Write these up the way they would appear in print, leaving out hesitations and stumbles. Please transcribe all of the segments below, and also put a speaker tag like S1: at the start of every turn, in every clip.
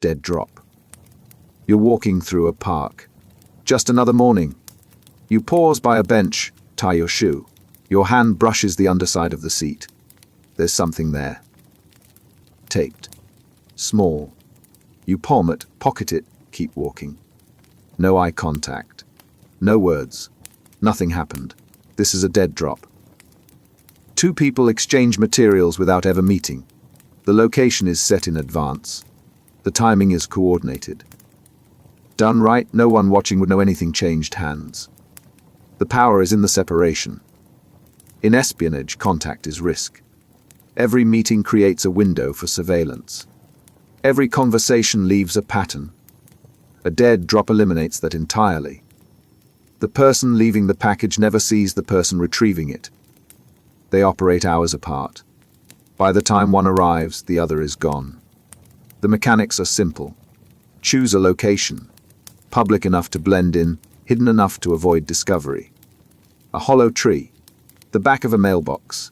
S1: Dead drop. You're walking through a park. Just another morning. You pause by a bench, tie your shoe. Your hand brushes the underside of the seat. There's something there. Taped. Small. You palm it, pocket it, keep walking. No eye contact. No words. Nothing happened. This is a dead drop. Two people exchange materials without ever meeting. The location is set in advance. The timing is coordinated. Done right, no one watching would know anything changed hands. The power is in the separation. In espionage, contact is risk. Every meeting creates a window for surveillance. Every conversation leaves a pattern. A dead drop eliminates that entirely. The person leaving the package never sees the person retrieving it. They operate hours apart. By the time one arrives, the other is gone. The mechanics are simple. Choose a location. Public enough to blend in, hidden enough to avoid discovery. A hollow tree. The back of a mailbox.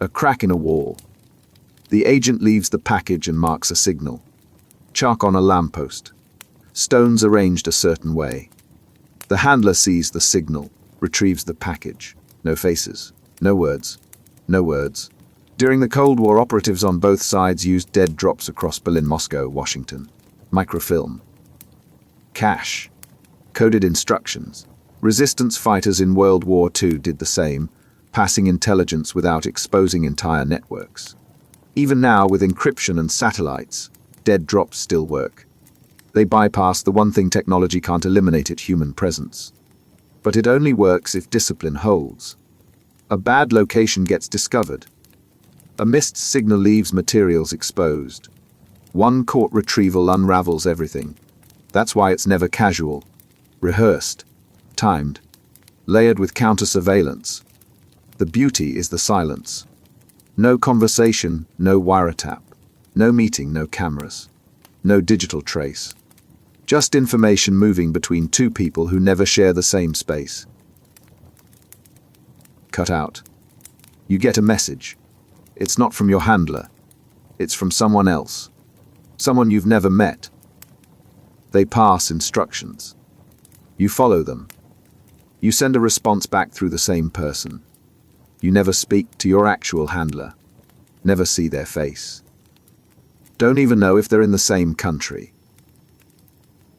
S1: A crack in a wall. The agent leaves the package and marks a signal. Chalk on a lamppost. Stones arranged a certain way. The handler sees the signal, retrieves the package. No faces. No words. No words. During the Cold War, operatives on both sides used dead drops across Berlin, Moscow, Washington. Microfilm. Cache. Coded instructions. Resistance fighters in World War II did the same, passing intelligence without exposing entire networks. Even now, with encryption and satellites, dead drops still work. They bypass the one thing technology can't eliminate: it, human presence. But it only works if discipline holds. A bad location gets discovered. A missed signal leaves materials exposed. One caught retrieval unravels everything. That's why it's never casual. Rehearsed. Timed. Layered with counter-surveillance. The beauty is the silence. No conversation, no wiretap. No meeting, no cameras. No digital trace. Just information moving between two people who never share the same space. Cut out. You get a message. It's not from your handler. It's from someone else. Someone you've never met. They pass instructions. You follow them. You send a response back through the same person. You never speak to your actual handler. Never see their face. Don't even know if they're in the same country.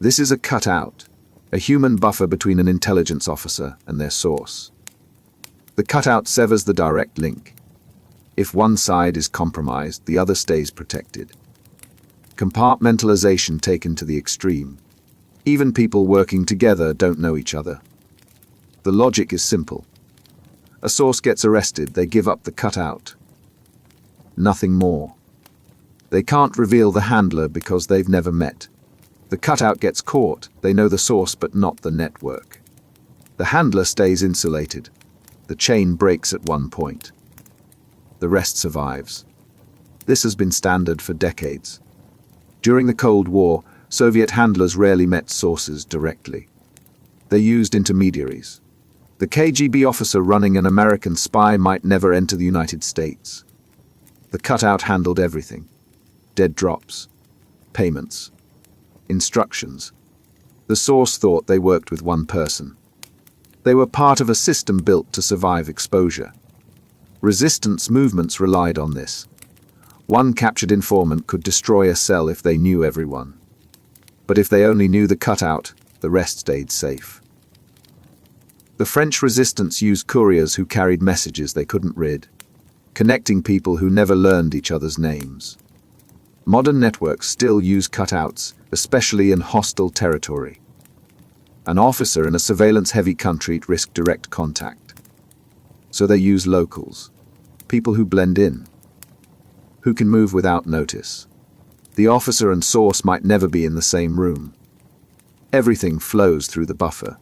S1: This is a cutout, a human buffer between an intelligence officer and their source. The cutout severs the direct link. If one side is compromised, the other stays protected. Compartmentalization taken to the extreme. Even people working together don't know each other. The logic is simple. A source gets arrested, they give up the cutout. Nothing more. They can't reveal the handler because they've never met. The cutout gets caught, they know the source but not the network. The handler stays insulated. The chain breaks at one point. The rest survives. This has been standard for decades. During the Cold War, Soviet handlers rarely met sources directly. They used intermediaries. The KGB officer running an American spy might never enter the United States. The cutout handled everything. Dead drops. Payments. Instructions. The source thought they worked with one person. They were part of a system built to survive exposure. Resistance movements relied on this. One captured informant could destroy a cell if they knew everyone. But if they only knew the cutout, the rest stayed safe. The French resistance used couriers who carried messages they couldn't read, connecting people who never learned each other's names. Modern networks still use cutouts, especially in hostile territory. An officer in a surveillance-heavy country risked direct contact. So they use locals, people who blend in, who can move without notice. The officer and source might never be in the same room. Everything flows through the buffer.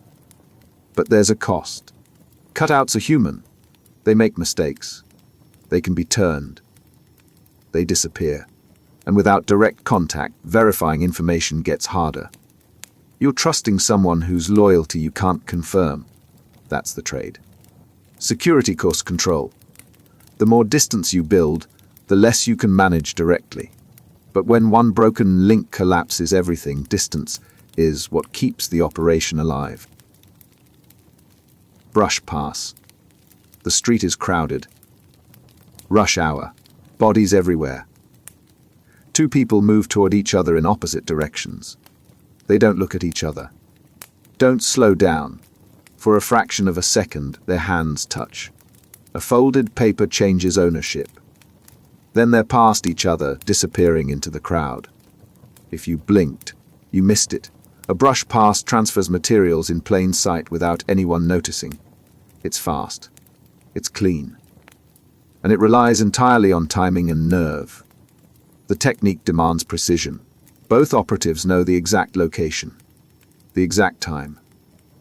S1: But there's a cost. Cutouts are human. They make mistakes. They can be turned. They disappear. And without direct contact, verifying information gets harder. You're trusting someone whose loyalty you can't confirm. That's the trade. Security cost control. The more distance you build, the less you can manage directly. But when one broken link collapses everything, distance is what keeps the operation alive. Brush pass. The street is crowded. Rush hour. Bodies everywhere. Two people move toward each other in opposite directions. They don't look at each other. Don't slow down. For a fraction of a second, their hands touch. A folded paper changes ownership. Then they're past each other, disappearing into the crowd. If you blinked, you missed it. A brush pass transfers materials in plain sight without anyone noticing. It's fast. It's clean. And it relies entirely on timing and nerve. The technique demands precision. Both operatives know the exact location, the exact time,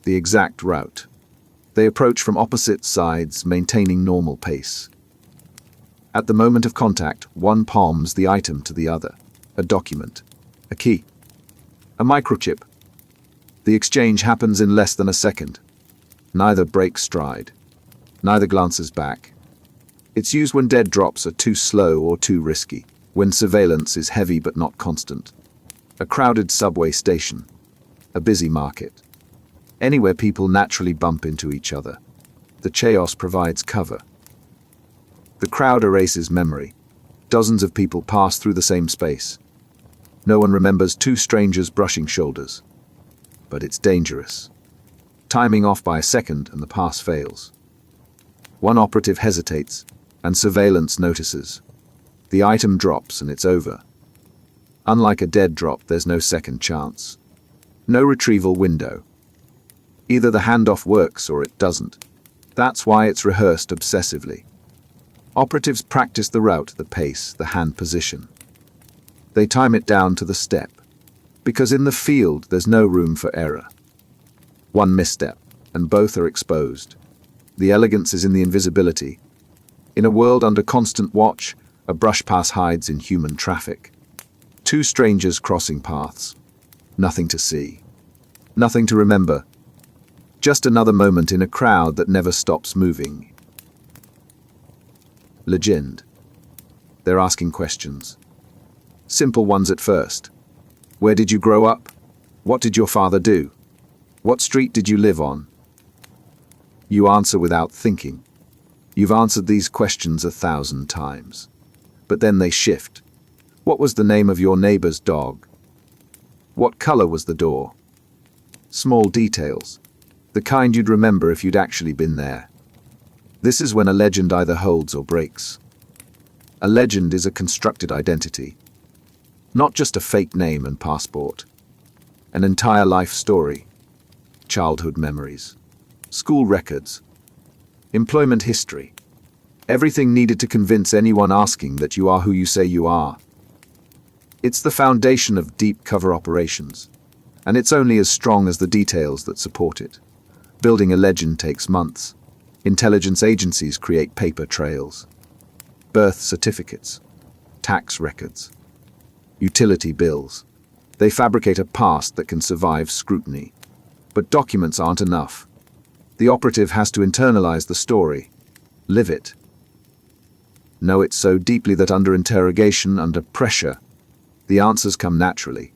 S1: the exact route. They approach from opposite sides, maintaining normal pace. At the moment of contact, one palms the item to the other. A document, a key, a microchip. The exchange happens in less than a second. Neither breaks stride. Neither glances back. It's used when dead drops are too slow or too risky, when surveillance is heavy but not constant. A crowded subway station, a busy market, anywhere people naturally bump into each other. The chaos provides cover. The crowd erases memory. Dozens of people pass through the same space. No one remembers two strangers brushing shoulders. But it's dangerous. Timing off by a second and the pass fails. One operative hesitates, and surveillance notices. The item drops and it's over. Unlike a dead drop, there's no second chance. No retrieval window. Either the handoff works or it doesn't. That's why it's rehearsed obsessively. Operatives practice the route, the pace, the hand position. They time it down to the step, because in the field there's no room for error. One misstep, and both are exposed. The elegance is in the invisibility. In a world under constant watch, a brush pass hides in human traffic. Two strangers crossing paths. Nothing to see. Nothing to remember. Just another moment in a crowd that never stops moving. Legend. They're asking questions. Simple ones at first. Where did you grow up? What did your father do? What street did you live on? You answer without thinking. You've answered these questions 1,000 times. But then they shift. What was the name of your neighbor's dog? What color was the door? Small details. The kind you'd remember if you'd actually been there. This is when a legend either holds or breaks. A legend is a constructed identity. Not just a fake name and passport. An entire life story. Childhood memories. School records. Employment history. Everything needed to convince anyone asking that you are who you say you are. It's the foundation of deep cover operations, and it's only as strong as the details that support it. Building a legend takes months. Intelligence agencies create paper trails, birth certificates, tax records, utility bills. They fabricate a past that can survive scrutiny. But documents aren't enough. The operative has to internalize the story, live it. Know it so deeply that under interrogation, under pressure, the answers come naturally.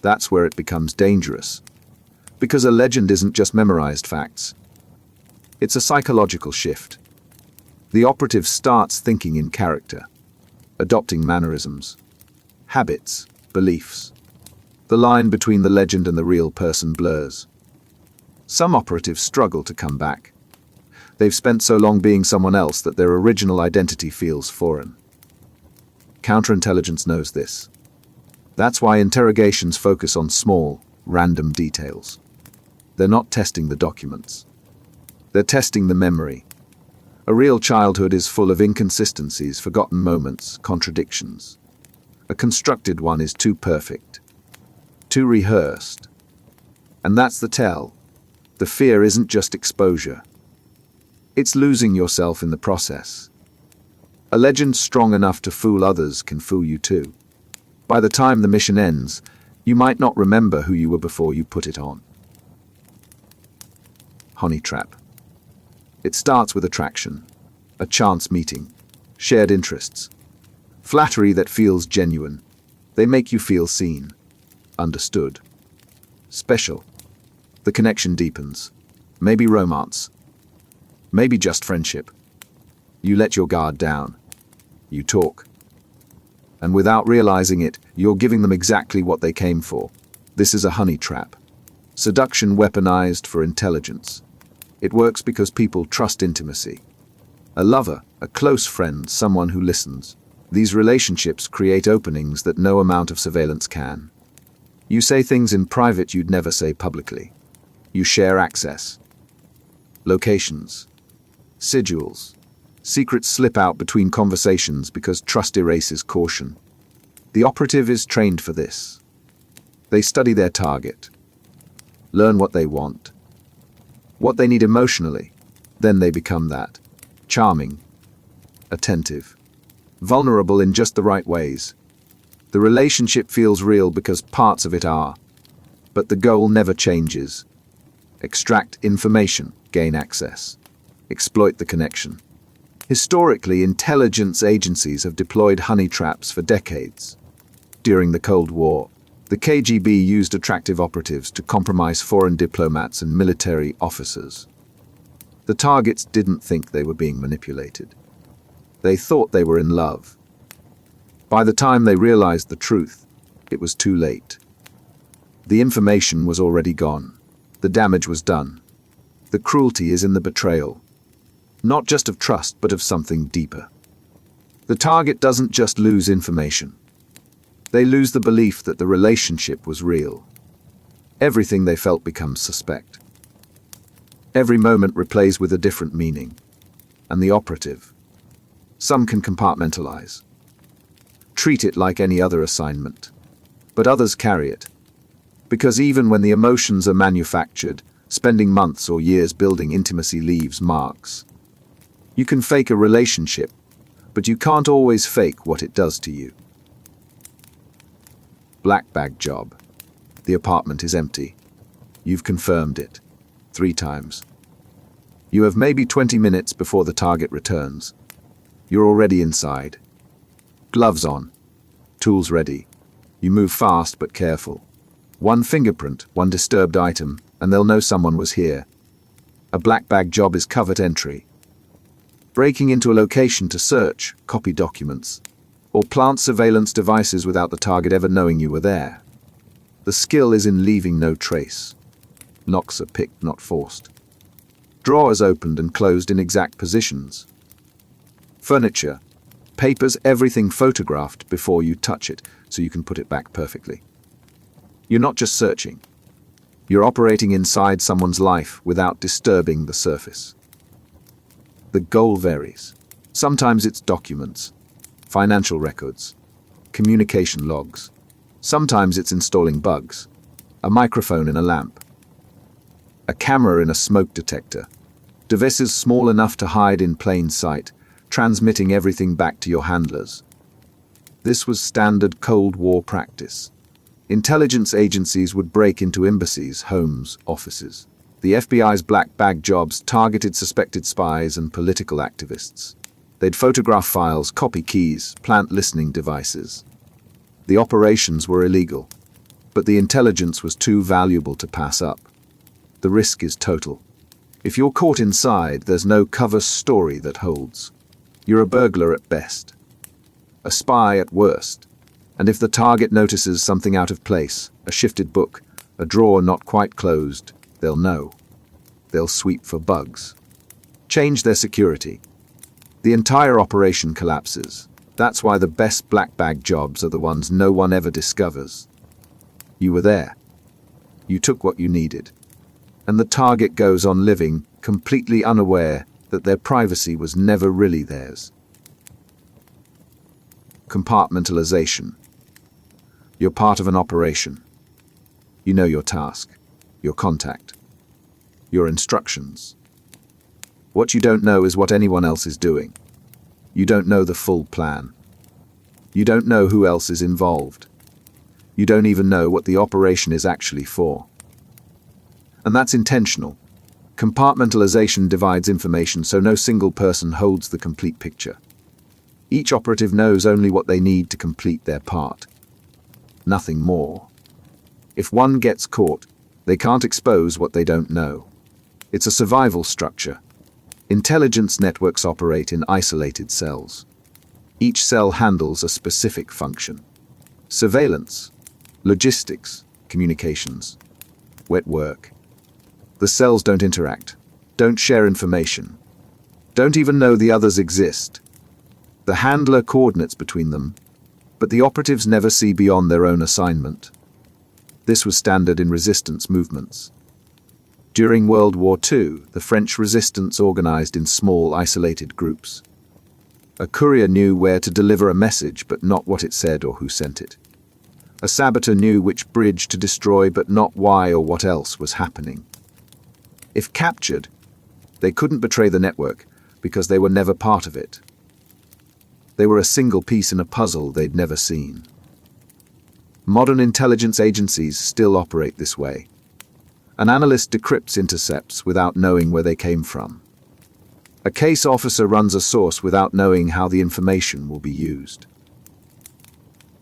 S1: That's where it becomes dangerous. Because a legend isn't just memorized facts. It's a psychological shift. The operative starts thinking in character, adopting mannerisms, habits, beliefs. The line between the legend and the real person blurs. Some operatives struggle to come back. They've spent so long being someone else that their original identity feels foreign. Counterintelligence knows this. That's why interrogations focus on small, random details. They're not testing the documents. They're testing the memory. A real childhood is full of inconsistencies, forgotten moments, contradictions. A constructed one is too perfect, too rehearsed. And that's the tell. The fear isn't just exposure. It's losing yourself in the process. A legend strong enough to fool others can fool you too. By the time the mission ends, you might not remember who you were before you put it on. Honey trap. It starts with attraction, a chance meeting, shared interests, flattery that feels genuine, They make you feel seen, understood. Special. The connection deepens. Maybe romance. Maybe just friendship. You let your guard down. You talk. And without realizing it, you're giving them exactly what they came for. This is a honey trap. Seduction weaponized for intelligence. It works because people trust intimacy. A lover, a close friend, someone who listens. These relationships create openings that no amount of surveillance can. You say things in private you'd never say publicly. You share access. Locations. Sigils. Secrets slip out between conversations because trust erases caution. The operative is trained for this. They study their target. Learn what they want. What they need emotionally. Then they become that. Charming. Attentive. Vulnerable in just the right ways. The relationship feels real because parts of it are. But the goal never changes. Extract information, gain access. Exploit the connection. Historically, intelligence agencies have deployed honey traps for decades. During the Cold War, the KGB used attractive operatives to compromise foreign diplomats and military officers. The targets didn't think they were being manipulated. They thought they were in love. By the time they realized the truth, it was too late. The information was already gone. The damage was done. The cruelty is in the betrayal. Not just of trust, but of something deeper. The target doesn't just lose information. They lose the belief that the relationship was real. Everything they felt becomes suspect. Every moment replays with a different meaning. And the operative. Some can compartmentalize. Treat it like any other assignment. But others carry it. Because even when the emotions are manufactured, spending months or years building intimacy leaves marks. You can fake a relationship, but you can't always fake what it does to you. Black bag job. The apartment is empty. You've confirmed it 3 times. You have maybe 20 minutes before the target returns. You're already inside. Gloves on. Tools ready. You move fast but careful. 1 fingerprint, 1 disturbed item, and they'll know someone was here. A black bag job is covert entry. Breaking into a location to search, copy documents, or plant surveillance devices without the target ever knowing you were there. The skill is in leaving no trace. Locks are picked, not forced. Drawers opened and closed in exact positions. Furniture, papers, everything photographed before you touch it, so you can put it back perfectly. You're not just searching. You're operating inside someone's life without disturbing the surface. The goal varies. Sometimes it's documents, financial records, communication logs. Sometimes it's installing bugs, a microphone in a lamp, a camera in a smoke detector, devices small enough to hide in plain sight, transmitting everything back to your handlers. This was standard Cold War practice. Intelligence agencies would break into embassies, homes, offices. The FBI's black bag jobs targeted suspected spies and political activists. They'd photograph files, copy keys, plant listening devices. The operations were illegal, but the intelligence was too valuable to pass up. The risk is total. If you're caught inside, there's no cover story that holds. You're a burglar at best, a spy at worst. And if the target notices something out of place, a shifted book, a drawer not quite closed, they'll know. They'll sweep for bugs. Change their security. The entire operation collapses. That's why the best black bag jobs are the ones no one ever discovers. You were there. You took what you needed. And the target goes on living, completely unaware that their privacy was never really theirs. Compartmentalization. You're part of an operation. You know your task, your contact, your instructions. What you don't know is what anyone else is doing. You don't know the full plan. You don't know who else is involved. You don't even know what the operation is actually for. And that's intentional. Compartmentalization divides information so no single person holds the complete picture. Each operative knows only what they need to complete their part. nothing more. If one gets caught, they can't expose what they don't know. It's a survival structure. Intelligence networks operate in isolated cells. Each cell handles a specific function. Surveillance, logistics, communications, wet work. The cells don't interact, don't share information, don't even know the others exist. The handler coordinates between them, but the operatives never see beyond their own assignment. This was standard in resistance movements. During World War II, the French resistance organized in small, isolated groups. A courier knew where to deliver a message, but not what it said or who sent it. A saboteur knew which bridge to destroy, but not why or what else was happening. If captured, they couldn't betray the network because they were never part of it. They were a single piece in a puzzle they'd never seen. Modern intelligence agencies still operate this way. An analyst decrypts intercepts without knowing where they came from. A case officer runs a source without knowing how the information will be used.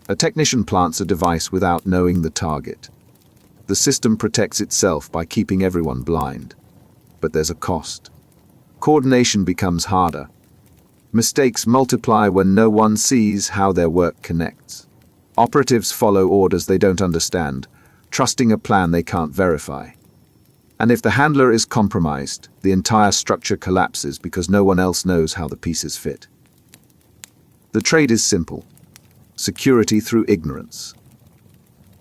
S1: A technician plants a device without knowing the target. The system protects itself by keeping everyone blind. But there's a cost. Coordination becomes harder. Mistakes multiply when no one sees how their work connects. Operatives follow orders they don't understand, trusting a plan they can't verify. And if the handler is compromised, the entire structure collapses because no one else knows how the pieces fit. The trade is simple. Security through ignorance.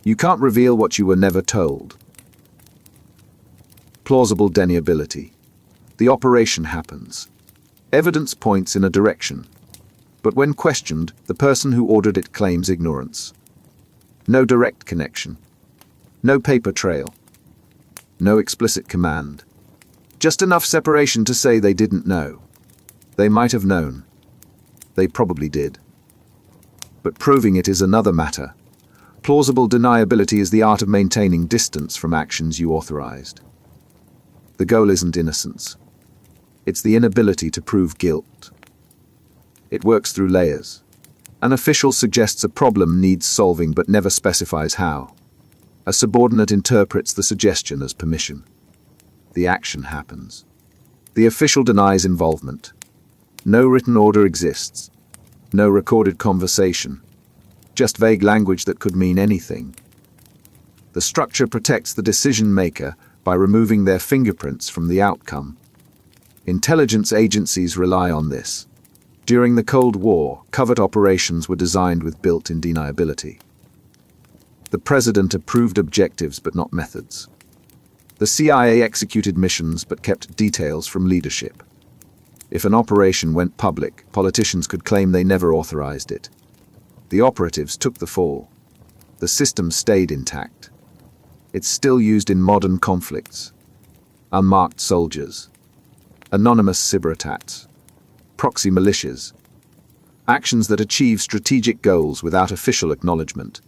S1: You can't reveal what you were never told. Plausible deniability. The operation happens. Evidence points in a direction. But when questioned, the person who ordered it claims ignorance. No direct connection. No paper trail. No explicit command. Just enough separation to say they didn't know. They might have known. They probably did. But proving it is another matter. Plausible deniability is the art of maintaining distance from actions you authorized. The goal isn't innocence. It's the inability to prove guilt. It works through layers. An official suggests a problem needs solving but never specifies how. A subordinate interprets the suggestion as permission. The action happens. The official denies involvement. No written order exists. No recorded conversation. Just vague language that could mean anything. The structure protects the decision maker by removing their fingerprints from the outcome. Intelligence agencies rely on this. During the Cold War, covert operations were designed with built-in deniability. The president approved objectives but not methods. The CIA executed missions but kept details from leadership. If an operation went public, politicians could claim they never authorized it. The operatives took the fall. The system stayed intact. It's still used in modern conflicts. Unmarked soldiers. Anonymous cyber attacks. Proxy militias. Actions that achieve strategic goals without official acknowledgement.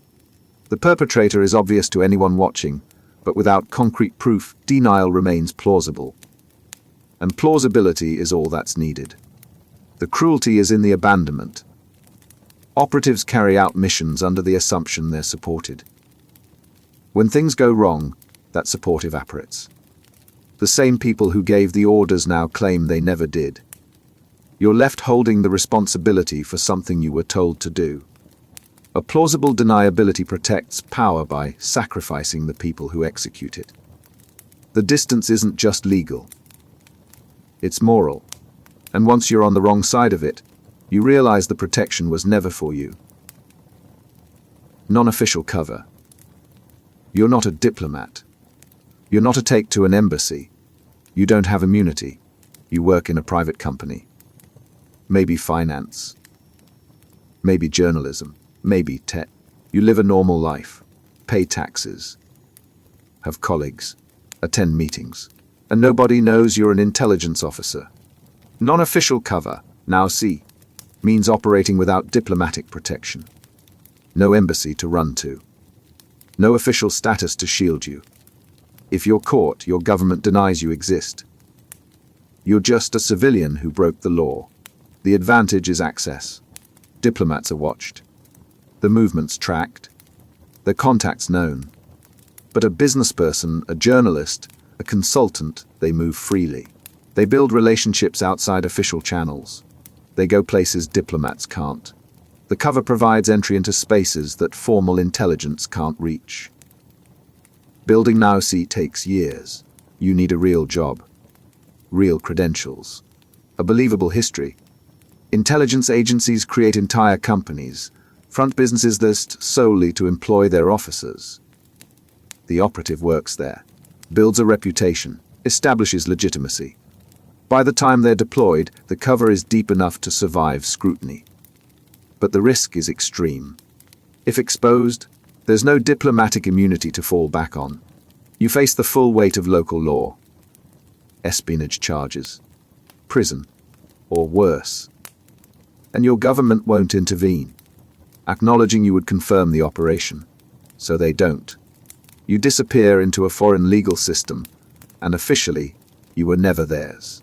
S1: The perpetrator is obvious to anyone watching, but without concrete proof, denial remains plausible. And plausibility is all that's needed. The cruelty is in the abandonment. Operatives carry out missions under the assumption they're supported. When things go wrong, that support evaporates. The same people who gave the orders now claim they never did. You're left holding the responsibility for something you were told to do. A plausible deniability protects power by sacrificing the people who execute it. The distance isn't just legal. It's moral. And once you're on the wrong side of it, you realize the protection was never for you. Non-official cover. You're not a diplomat. You're not a take to an embassy. You don't have immunity. You work in a private company. Maybe finance. Maybe journalism. Maybe tech. You live a normal life. Pay taxes. Have colleagues. Attend meetings. And nobody knows you're an intelligence officer. Non-official cover, now see, means operating without diplomatic protection. No embassy to run to. No official status to shield you. If you're caught, your government denies you exist. You're just a civilian who broke the law. The advantage is access. Diplomats are watched. The movement's tracked. their contacts known. But a business person, a journalist, a consultant, they move freely. They build relationships outside official channels. They go places diplomats can't. The cover provides entry into spaces that formal intelligence can't reach. Building Now-See takes years. You need a real job, real credentials, a believable history. Intelligence agencies create entire companies, front businesses list solely to employ their officers. The operative works there, builds a reputation, establishes legitimacy. By the time they're deployed, the cover is deep enough to survive scrutiny. But the risk is extreme. If exposed, there's no diplomatic immunity to fall back on. You face the full weight of local law. Espionage charges, prison, or worse. And your government won't intervene, acknowledging you would confirm the operation. So they don't. You disappear into a foreign legal system, and officially, you were never theirs.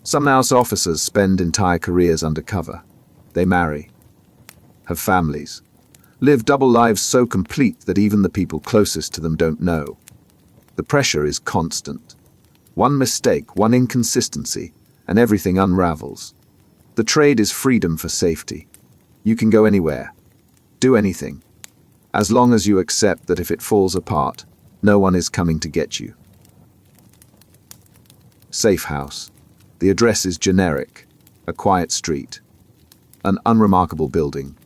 S1: Some NOWS officers spend entire careers undercover. They marry, have families, live double lives so complete that even the people closest to them don't know. The pressure is constant. One mistake, one inconsistency, and everything unravels. The trade is freedom for safety. You can go anywhere, do anything, as long as you accept that if it falls apart, no one is coming to get you. Safe house. The address is generic, a quiet street, an unremarkable building.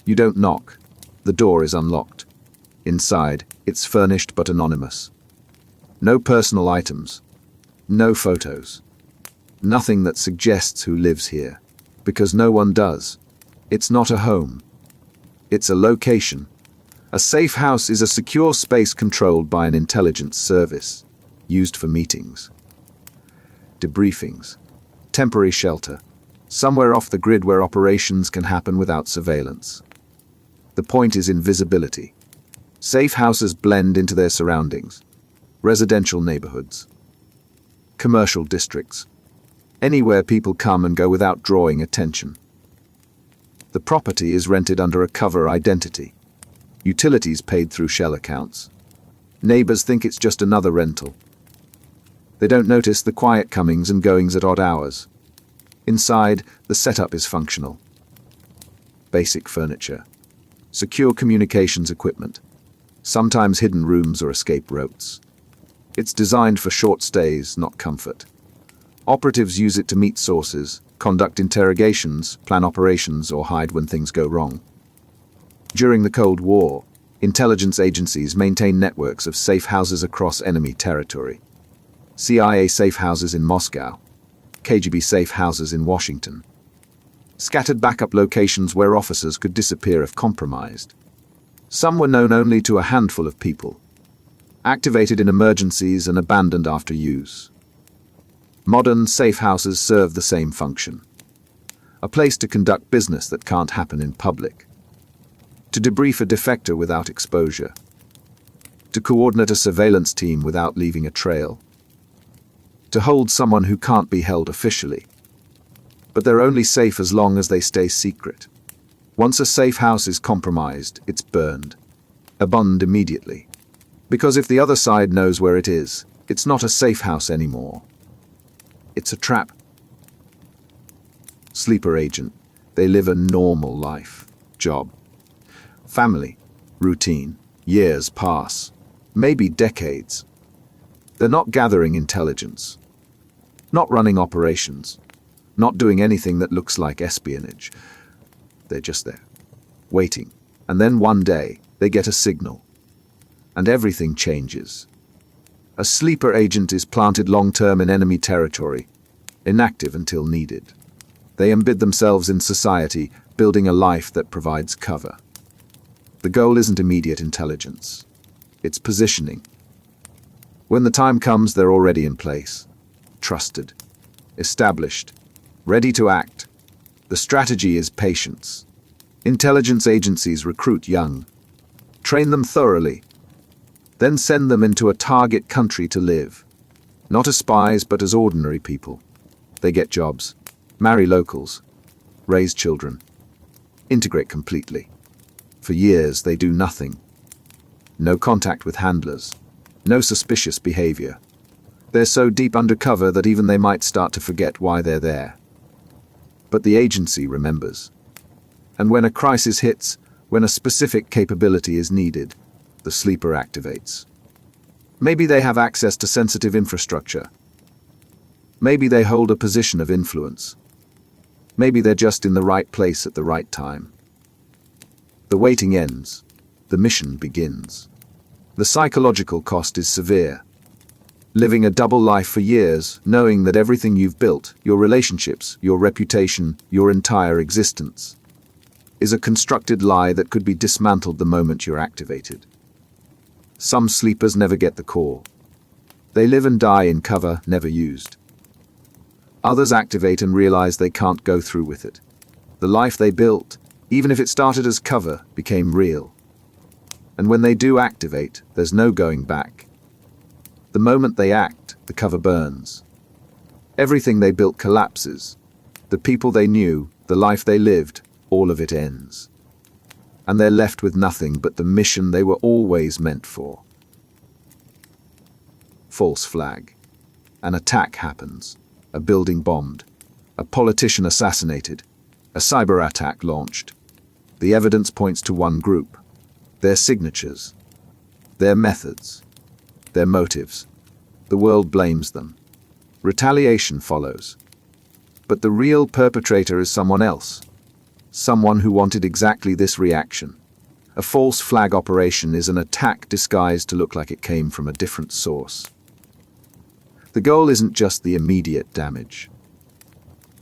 S1: You don't knock. The door is unlocked. Inside, it's furnished but anonymous. No personal items. No photos. Nothing that suggests who lives here, because no one does. It's not a home. It's a location. A safe house is a secure space controlled by an intelligence service, used for meetings, debriefings, temporary shelter, somewhere off the grid where operations can happen without surveillance. The point is invisibility. Safe houses blend into their surroundings. Residential neighborhoods, commercial districts, anywhere people come and go without drawing attention. The property is rented under a cover identity. Utilities paid through shell accounts. Neighbors think it's just another rental. They don't notice the quiet comings and goings at odd hours. Inside, the setup is functional. Basic furniture, secure communications equipment, sometimes hidden rooms or escape routes. It's designed for short stays, not comfort. Operatives use it to meet sources, conduct interrogations, plan operations, or hide when things go wrong. During the Cold War, intelligence agencies maintained networks of safe houses across enemy territory. CIA safe houses in Moscow, KGB safe houses in Washington. Scattered backup locations where officers could disappear if compromised. Some were known only to a handful of people, activated in emergencies and abandoned after use. Modern safe houses serve the same function. A place to conduct business that can't happen in public. To debrief a defector without exposure. To coordinate a surveillance team without leaving a trail. To hold someone who can't be held officially. But they're only safe as long as they stay secret. Once a safe house is compromised, it's burned. Abandoned immediately. Because if the other side knows where it is, it's not a safe house anymore. It's a trap. Sleeper agent. They live a normal life. Job. Family. Routine. Years pass. Maybe decades. They're not gathering intelligence. Not running operations. Not doing anything that looks like espionage. They're just there. Waiting. And then one day, they get a signal. And everything changes. A sleeper agent is planted long-term in enemy territory, inactive until needed. They embed themselves in society, building a life that provides cover. The goal isn't immediate intelligence. It's positioning. When the time comes, they're already in place. Trusted. Established. Ready to act. The strategy is patience. Intelligence agencies recruit young. Train them thoroughly. Then send them into a target country to live. Not as spies, but as ordinary people. They get jobs, marry locals, raise children, integrate completely. For years, they do nothing, No contact with handlers. No suspicious behavior. They're so deep undercover that even they might start to forget why they're there. But the agency remembers. And when a crisis hits, when a specific capability is needed, the sleeper activates. Maybe they have access to sensitive infrastructure. Maybe they hold a position of influence. Maybe they're just in the right place at the right time. The waiting ends. The mission begins. The psychological cost is severe. Living a double life for years, knowing that everything you've built, your relationships, your reputation, your entire existence, is a constructed lie that could be dismantled the moment you're activated. Some sleepers never get the call. They live and die in cover never used. Others activate and realize they can't go through with it. The life they built, even if it started as cover, became real. And when they do activate, there's no going back. The moment they act, the cover burns. Everything they built collapses. The people they knew, the life they lived, all of it ends. And they're left with nothing but the mission they were always meant for. False flag. An attack happens. A building bombed. A politician assassinated. A cyber attack launched. The evidence points to one group. Their signatures. Their methods. Their motives. The world blames them. Retaliation follows. But the real perpetrator is someone else. Someone who wanted exactly this reaction. A false flag operation is an attack disguised to look like it came from a different source. The goal isn't just the immediate damage.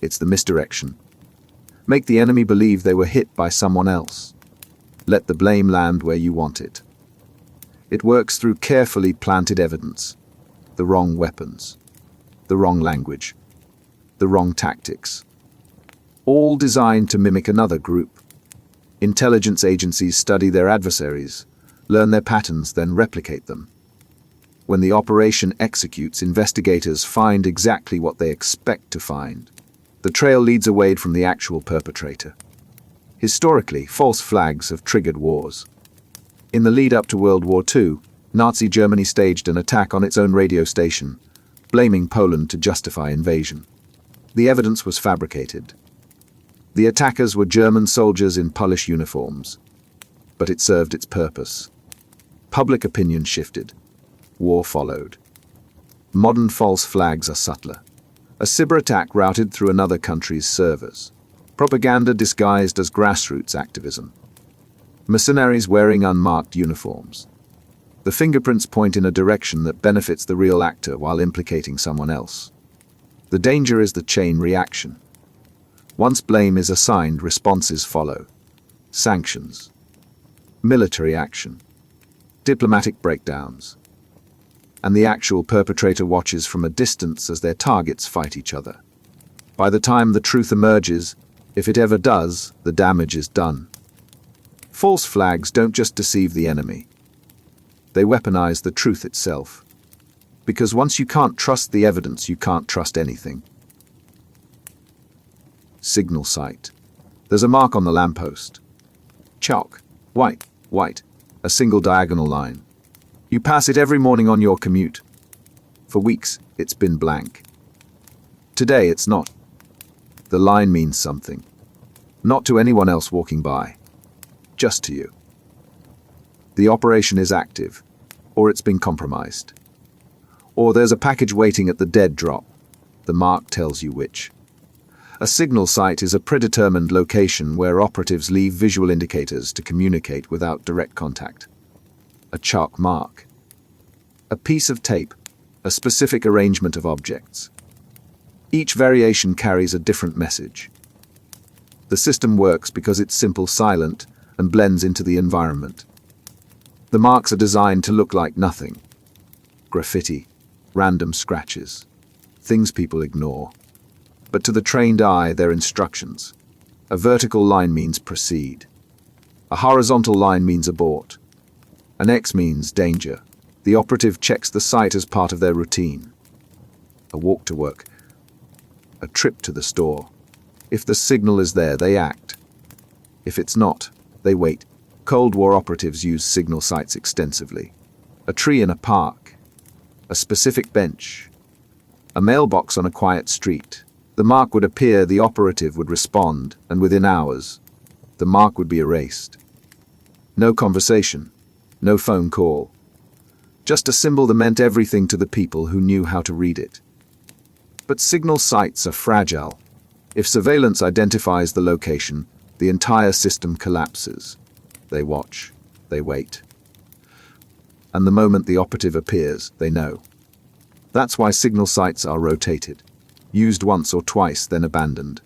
S1: It's the misdirection. Make the enemy believe they were hit by someone else. Let the blame land where you want it. It works through carefully planted evidence. The wrong weapons. The wrong language. The wrong tactics. All designed to mimic another group. Intelligence agencies study their adversaries, learn their patterns, then replicate them. When the operation executes, investigators find exactly what they expect to find. The trail leads away from the actual perpetrator. Historically, false flags have triggered wars. In the lead-up to World War II, Nazi Germany staged an attack on its own radio station, blaming Poland to justify invasion. The evidence was fabricated. The attackers were German soldiers in Polish uniforms. But it served its purpose. Public opinion shifted. War followed. Modern false flags are subtler. A cyber attack routed through another country's servers. Propaganda disguised as grassroots activism. Mercenaries wearing unmarked uniforms. The fingerprints point in a direction that benefits the real actor while implicating someone else. The danger is the chain reaction. Once blame is assigned, responses follow. Sanctions. Military action. Diplomatic breakdowns. And the actual perpetrator watches from a distance as their targets fight each other. By the time the truth emerges, if it ever does, the damage is done. False flags don't just deceive the enemy. They weaponize the truth itself. Because once you can't trust the evidence, you can't trust anything. Signal site. There's a mark on the lamppost. Chalk. White. White. A single diagonal line. You pass it every morning on your commute. For weeks, it's been blank. Today, it's not. The line means something. Not to anyone else walking by. Just to you. The operation is active, or it's been compromised. Or there's a package waiting at the dead drop. The mark tells you which. A signal site is a predetermined location where operatives leave visual indicators to communicate without direct contact. A chalk mark. A piece of tape, a specific arrangement of objects. Each variation carries a different message. The system works because it's simple, silent, and blends into the environment. The marks are designed to look like nothing. Graffiti, random scratches, things people ignore. But to the trained eye, they're instructions. A vertical line means proceed. A horizontal line means abort. An X means danger. The operative checks the site as part of their routine. A walk to work. A trip to the store. If the signal is there, they act. If it's not, they wait, Cold War operatives used signal sites extensively. A tree in a park, a specific bench, a mailbox on a quiet street. The mark would appear, the operative would respond, and within hours, the mark would be erased. No conversation, no phone call. Just a symbol that meant everything to the people who knew how to read it. But signal sites are fragile. If surveillance identifies the location, the entire system collapses. They watch, they wait. And the moment the operative appears, they know. That's why signal sites are rotated. Used once or twice, then abandoned.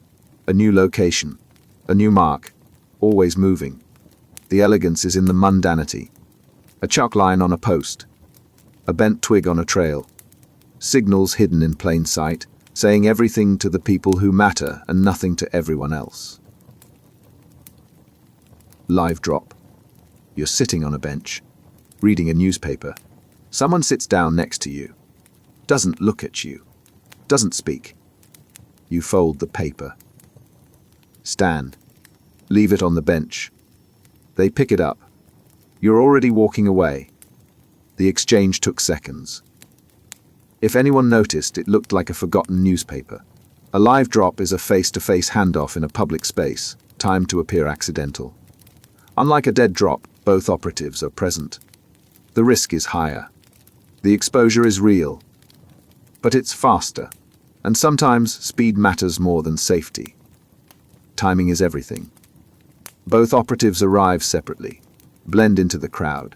S1: A new location, a new mark, always moving. The elegance is in the mundanity. A chalk line on a post, a bent twig on a trail. Signals hidden in plain sight, saying everything to the people who matter and nothing to everyone else. Live drop. You're sitting on a bench, reading a newspaper. Someone sits down next to you, doesn't look at you, doesn't speak. You fold the paper. Stand. Leave it on the bench. They pick it up. You're already walking away. The exchange took seconds. If anyone noticed, it looked like a forgotten newspaper. A live drop is a face-to-face handoff in a public space, timed to appear accidental. Unlike a dead drop, both operatives are present. The risk is higher. The exposure is real. But it's faster. And sometimes speed matters more than safety. Timing is everything. Both operatives arrive separately, blend into the crowd.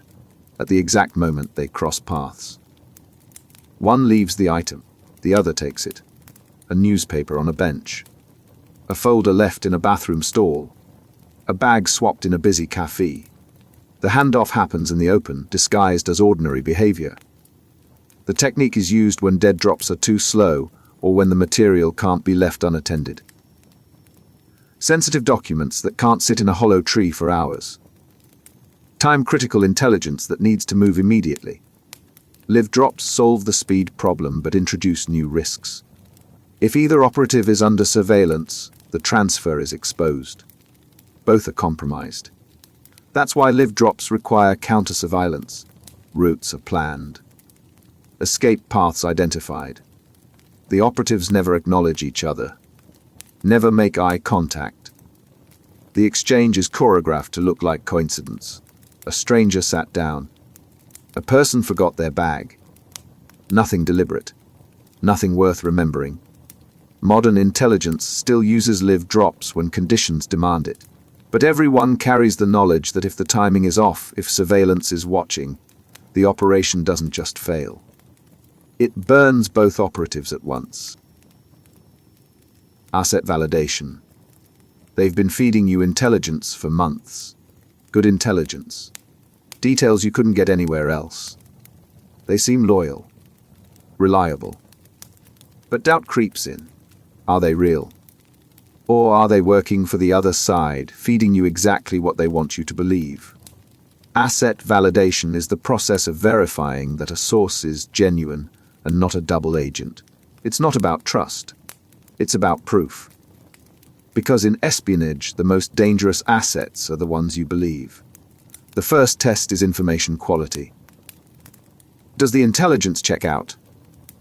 S1: At the exact moment they cross paths. One leaves the item, the other takes it. A newspaper on a bench. A folder left in a bathroom stall. A bag swapped in a busy cafe. The handoff happens in the open, disguised as ordinary behavior. The technique is used when dead drops are too slow or when the material can't be left unattended. Sensitive documents that can't sit in a hollow tree for hours. Time-critical intelligence that needs to move immediately. Live drops solve the speed problem but introduce new risks. If either operative is under surveillance, the transfer is exposed. Both are compromised. That's why live drops require counter-surveillance. Routes are planned. Escape paths identified. The operatives never acknowledge each other. Never make eye contact. The exchange is choreographed to look like coincidence. A stranger sat down. A person forgot their bag. Nothing deliberate. Nothing worth remembering. Modern intelligence still uses live drops when conditions demand it. But everyone carries the knowledge that if the timing is off, if surveillance is watching, the operation doesn't just fail. It burns both operatives at once. Asset validation. They've been feeding you intelligence for months. Good intelligence. Details you couldn't get anywhere else. They seem loyal. Reliable. But doubt creeps in. Are they real? Or are they working for the other side, feeding you exactly what they want you to believe? Asset validation is the process of verifying that a source is genuine and not a double agent. It's not about trust. It's about proof. Because in espionage, the most dangerous assets are the ones you believe. The first test is information quality. Does the intelligence check out?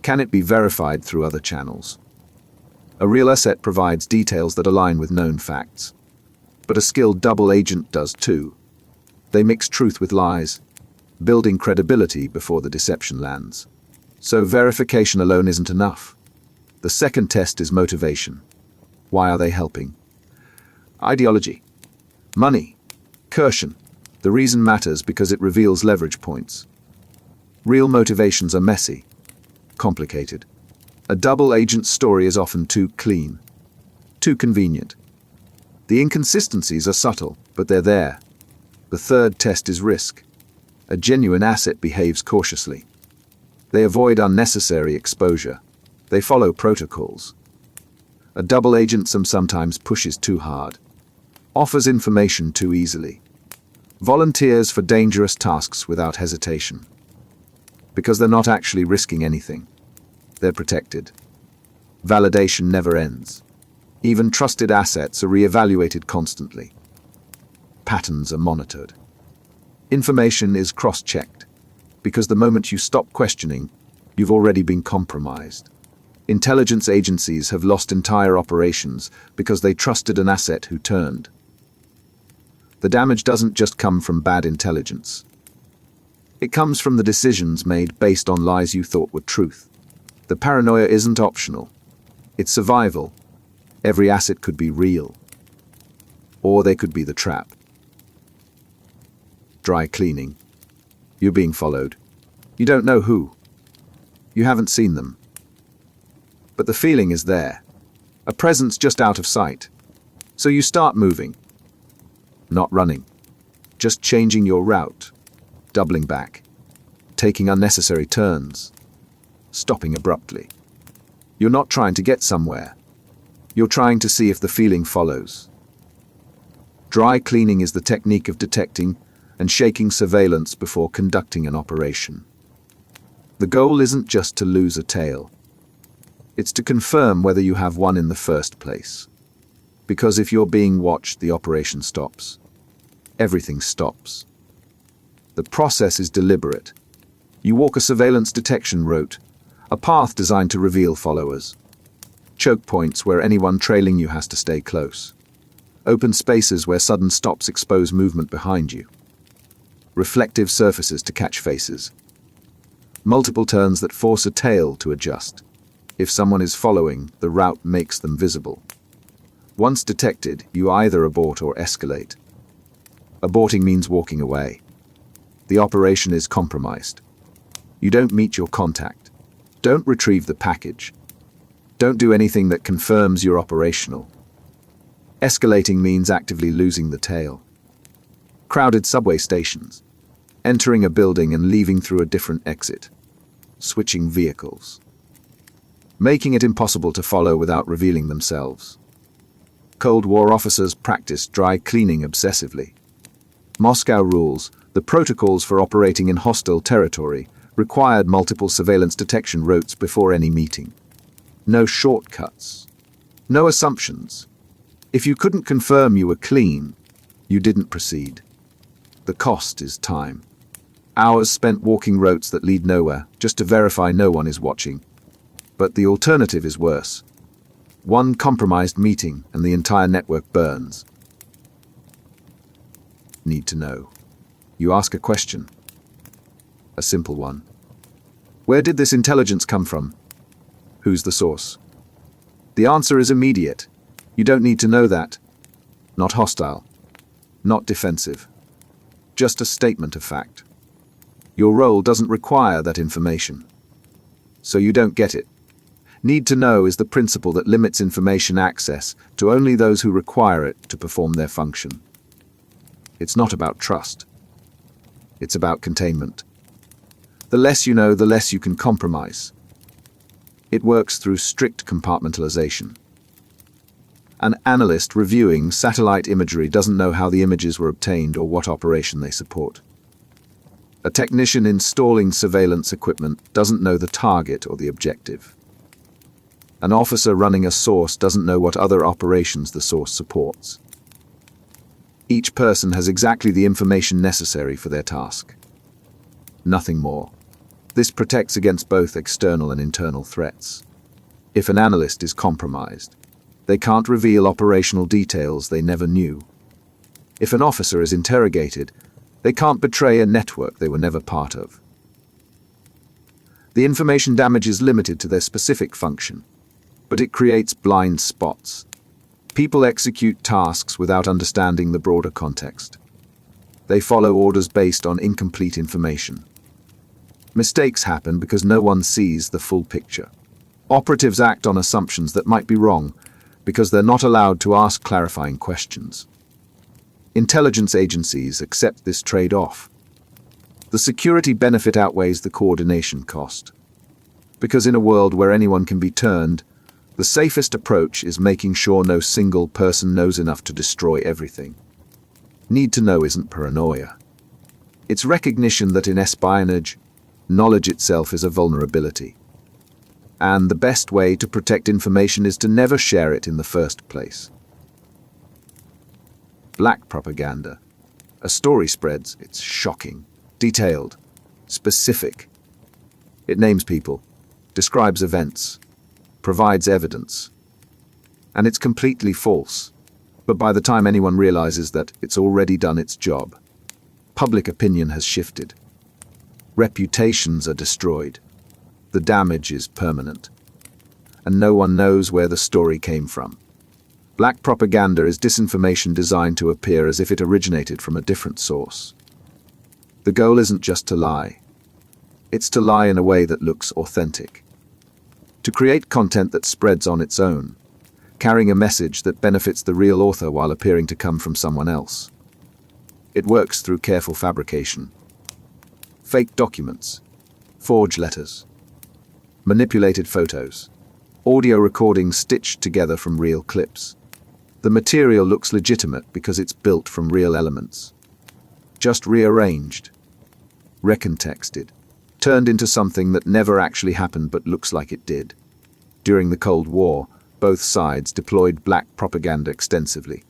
S1: Can it be verified through other channels? A real asset provides details that align with known facts. But a skilled double agent does too. They mix truth with lies, building credibility before the deception lands. So verification alone isn't enough. The second test is motivation. Why are they helping? Ideology. Money. Coercion. The reason matters because it reveals leverage points. Real motivations are messy, complicated. A double agent story is often too clean, too convenient. The inconsistencies are subtle, but they're there. The third test is risk. A genuine asset behaves cautiously. They avoid unnecessary exposure. They follow protocols. A double agent sometimes pushes too hard, offers information too easily, volunteers for dangerous tasks without hesitation. Because they're not actually risking anything. They're protected. Validation never ends. Even trusted assets are re-evaluated constantly. Patterns are monitored. Information is cross-checked, because the moment you stop questioning, you've already been compromised. Intelligence agencies have lost entire operations because they trusted an asset who turned. The damage doesn't just come from bad intelligence. It comes from the decisions made based on lies you thought were truth. The paranoia isn't optional. It's survival. Every asset could be real. Or they could be the trap. Dry cleaning. You're being followed. You don't know who. You haven't seen them. But the feeling is there. A presence just out of sight. So you start moving. Not running. Just changing your route. Doubling back. Taking unnecessary turns. Stopping abruptly. You're not trying to get somewhere. You're trying to see if the feeling follows. Dry cleaning is the technique of detecting and shaking surveillance before conducting an operation. The goal isn't just to lose a tail. It's to confirm whether you have one in the first place. Because if you're being watched, the operation stops. Everything stops. The process is deliberate. You walk a surveillance detection route, a path designed to reveal followers. Choke points where anyone trailing you has to stay close. Open spaces where sudden stops expose movement behind you. Reflective surfaces to catch faces. Multiple turns that force a tail to adjust. If someone is following, the route makes them visible. Once detected, you either abort or escalate. Aborting means walking away. The operation is compromised. You don't meet your contact. Don't retrieve the package. Don't do anything that confirms you're operational. Escalating means actively losing the tail. Crowded subway stations. Entering a building and leaving through a different exit. Switching vehicles. Making it impossible to follow without revealing themselves. Cold War officers practiced dry cleaning obsessively. Moscow rules, the protocols for operating in hostile territory, required multiple surveillance detection routes before any meeting. No shortcuts. No assumptions. If you couldn't confirm you were clean, you didn't proceed. The cost is time. Hours spent walking routes that lead nowhere, just to verify no one is watching. But the alternative is worse. One compromised meeting and the entire network burns. Need to know. You ask a question. A simple one. Where did this intelligence come from? Who's the source? The answer is immediate. You don't need to know that. Not hostile. Not defensive. Just a statement of fact. Your role doesn't require that information. So you don't get it. Need to know is the principle that limits information access to only those who require it to perform their function. It's not about trust. It's about containment. The less you know, the less you can compromise. It works through strict compartmentalization. An analyst reviewing satellite imagery doesn't know how the images were obtained or what operation they support. A technician installing surveillance equipment doesn't know the target or the objective. An officer running a source doesn't know what other operations the source supports. Each person has exactly the information necessary for their task. Nothing more. This protects against both external and internal threats. If an analyst is compromised, they can't reveal operational details they never knew. If an officer is interrogated, they can't betray a network they were never part of. The information damage is limited to their specific function, but it creates blind spots. People execute tasks without understanding the broader context. They follow orders based on incomplete information. Mistakes happen because no one sees the full picture. Operatives act on assumptions that might be wrong because they're not allowed to ask clarifying questions. Intelligence agencies accept this trade-off. The security benefit outweighs the coordination cost. Because in a world where anyone can be turned, the safest approach is making sure no single person knows enough to destroy everything. Need to know isn't paranoia. It's recognition that in espionage, knowledge itself is a vulnerability. And the best way to protect information is to never share it in the first place. Black propaganda. A story spreads, it's shocking, detailed, specific. It names people, describes events, provides evidence. And it's completely false. But by the time anyone realizes that, it's already done its job. Public opinion has shifted. Reputations are destroyed. The damage is permanent. And no one knows where the story came from. Black propaganda is disinformation designed to appear as if it originated from a different source. The goal isn't just to lie. It's to lie in a way that looks authentic. To create content that spreads on its own, carrying a message that benefits the real author while appearing to come from someone else. It works through careful fabrication. Fake documents, forged letters, manipulated photos, audio recordings stitched together from real clips. The material looks legitimate because it's built from real elements. Just rearranged, recontexted, turned into something that never actually happened but looks like it did. During the Cold War, both sides deployed black propaganda extensively.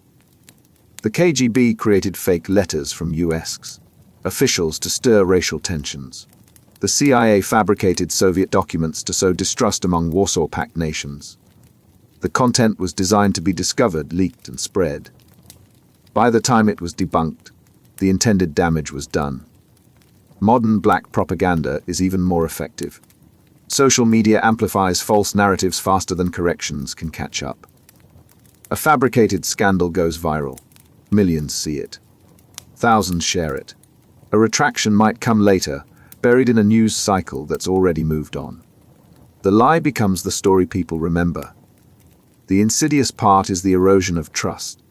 S1: The KGB created fake letters from US officials to stir racial tensions. The CIA fabricated Soviet documents to sow distrust among Warsaw Pact nations. The content was designed to be discovered, leaked, and spread. By the time it was debunked, the intended damage was done. Modern black propaganda is even more effective. Social media amplifies false narratives faster than corrections can catch up. A fabricated scandal goes viral. Millions see it. Thousands share it. A retraction might come later, buried in a news cycle that's already moved on. The lie becomes the story people remember. The insidious part is the erosion of trust.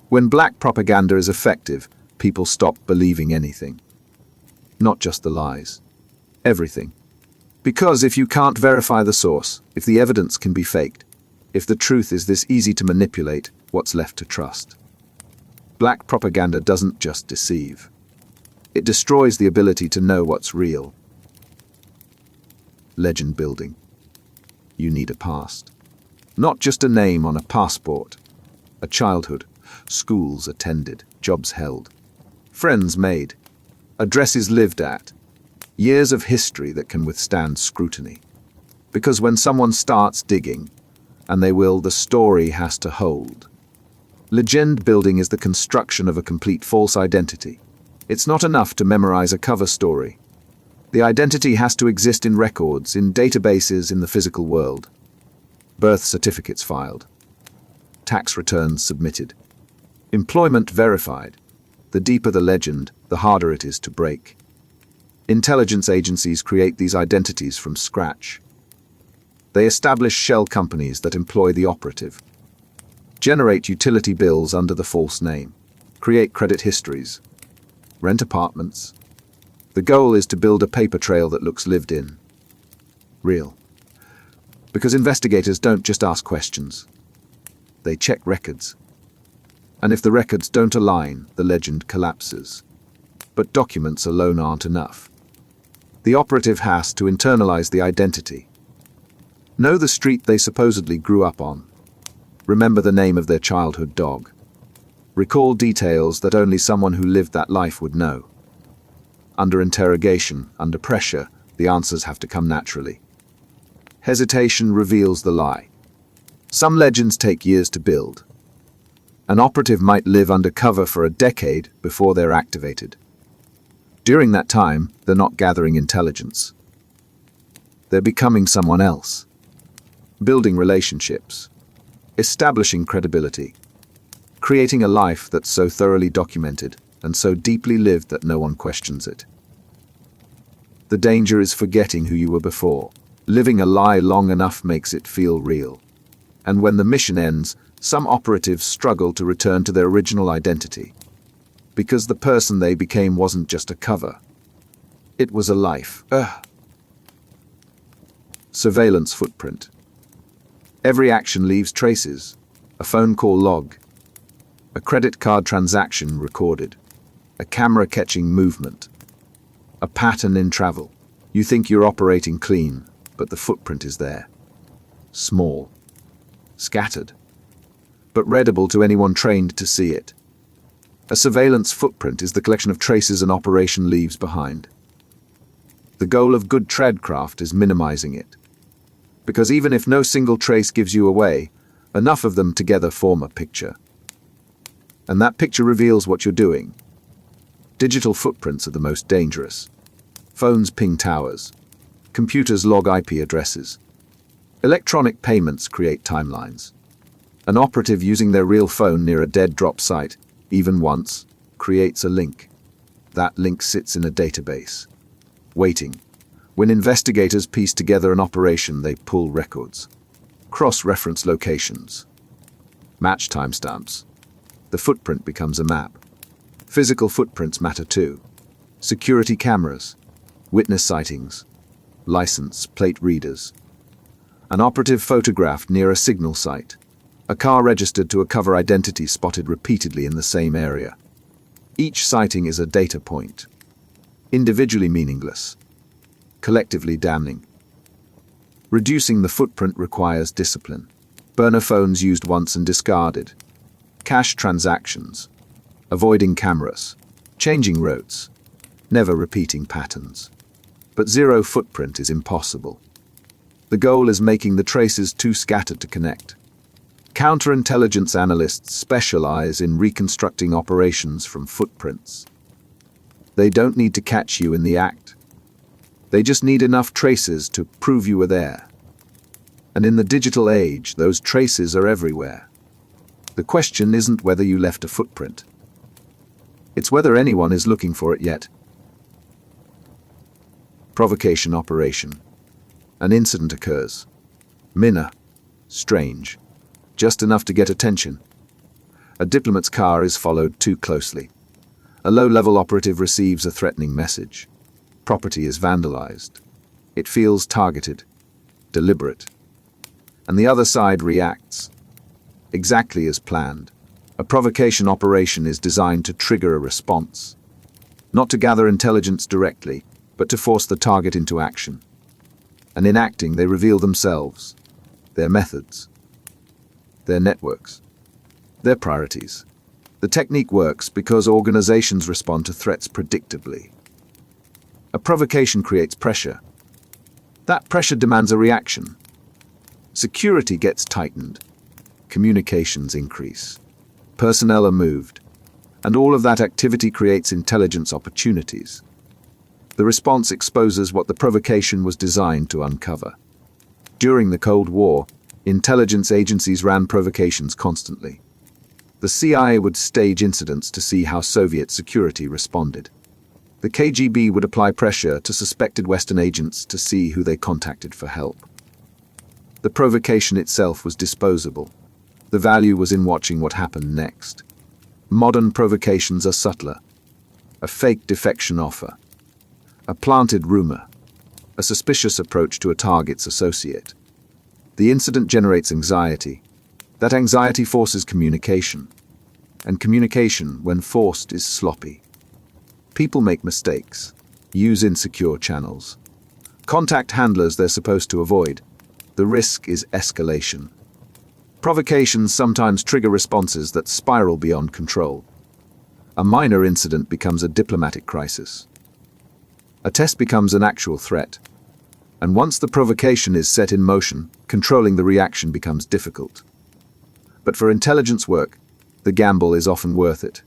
S1: When black propaganda is effective, people stop believing anything. Not just the lies. Everything. Because if you can't verify the source, if the evidence can be faked, if the truth is this easy to manipulate, what's left to trust? Black propaganda doesn't just deceive. It destroys the ability to know what's real. Legend building. You need a past. Not just a name on a passport. A childhood, schools attended, jobs held, friends made, addresses lived at, years of history that can withstand scrutiny. Because when someone starts digging, and they will, the story has to hold. Legend building is the construction of a complete false identity. It's not enough to memorize a cover story. The identity has to exist in records, in databases, in the physical world. Birth certificates filed. Tax returns submitted. Employment verified. The deeper the legend, the harder it is to break. Intelligence agencies create these identities from scratch. They establish shell companies that employ the operative, generate utility bills under the false name, create credit histories, rent apartments. The goal is to build a paper trail that looks lived in. Real. Because investigators don't just ask questions. They check records. And if the records don't align, the legend collapses. But documents alone aren't enough. The operative has to internalize the identity. Know the street they supposedly grew up on. Remember the name of their childhood dog. Recall details that only someone who lived that life would know. Under interrogation, under pressure, the answers have to come naturally. Hesitation reveals the lie. Some legends take years to build. An operative might live undercover for a decade before they're activated. During that time, they're not gathering intelligence. They're becoming someone else. Building relationships. Establishing credibility. Creating a life that's so thoroughly documented and so deeply lived that no one questions it. The danger is forgetting who you were before. Living a lie long enough makes it feel real. And when the mission ends, some operatives struggle to return to their original identity. Because the person they became wasn't just a cover. It was a life. Surveillance footprint. Every action leaves traces. A phone call log. A credit card transaction recorded. A camera catching movement. A pattern in travel. You think you're operating clean, but the footprint is there. Small. Scattered. But readable to anyone trained to see it. A surveillance footprint is the collection of traces an operation leaves behind. The goal of good tradecraft is minimizing it. Because even if no single trace gives you away, enough of them together form a picture. And that picture reveals what you're doing. Digital footprints are the most dangerous. Phones ping towers. Computers log IP addresses. Electronic payments create timelines. An operative using their real phone near a dead drop site, even once, creates a link. That link sits in a database, waiting. When investigators piece together an operation, they pull records, cross-reference locations, match timestamps. The footprint becomes a map. Physical footprints matter too. Security cameras, witness sightings, license plate readers. An operative photographed near a signal site. A car registered to a cover identity spotted repeatedly in the same area. Each sighting is a data point. Individually meaningless. Collectively damning. Reducing the footprint requires discipline. Burner phones used once and discarded. Cash transactions. Avoiding cameras. Changing routes. Never repeating patterns. But zero footprint is impossible. The goal is making the traces too scattered to connect. Counterintelligence analysts specialize in reconstructing operations from footprints. They don't need to catch you in the act. They just need enough traces to prove you were there. And in the digital age, those traces are everywhere. The question isn't whether you left a footprint. It's whether anyone is looking for it yet. Provocation Operation. An incident occurs. Minor. Strange. Just enough to get attention. A diplomat's car is followed too closely. A low-level operative receives a threatening message. Property is vandalized. It feels targeted, deliberate. And the other side reacts. Exactly as planned. A provocation operation is designed to trigger a response. Not to gather intelligence directly, but to force the target into action. And in acting, they reveal themselves, their methods, their networks, their priorities. The technique works because organizations respond to threats predictably. A provocation creates pressure. That pressure demands a reaction. Security gets tightened. Communications increase. Personnel are moved. And all of that activity creates intelligence opportunities. The response exposes what the provocation was designed to uncover. During the Cold War, intelligence agencies ran provocations constantly. The CIA would stage incidents to see how Soviet security responded. The KGB would apply pressure to suspected Western agents to see who they contacted for help. The provocation itself was disposable. The value was in watching what happened next. Modern provocations are subtler. A fake defection offer. A planted rumor. A suspicious approach to a target's associate. The incident generates anxiety. That anxiety forces communication. And communication, when forced, is sloppy. People make mistakes, use insecure channels. Contact handlers they're supposed to avoid. The risk is escalation. Provocations sometimes trigger responses that spiral beyond control. A minor incident becomes a diplomatic crisis. A test becomes an actual threat. And once the provocation is set in motion, controlling the reaction becomes difficult. But for intelligence work, the gamble is often worth it.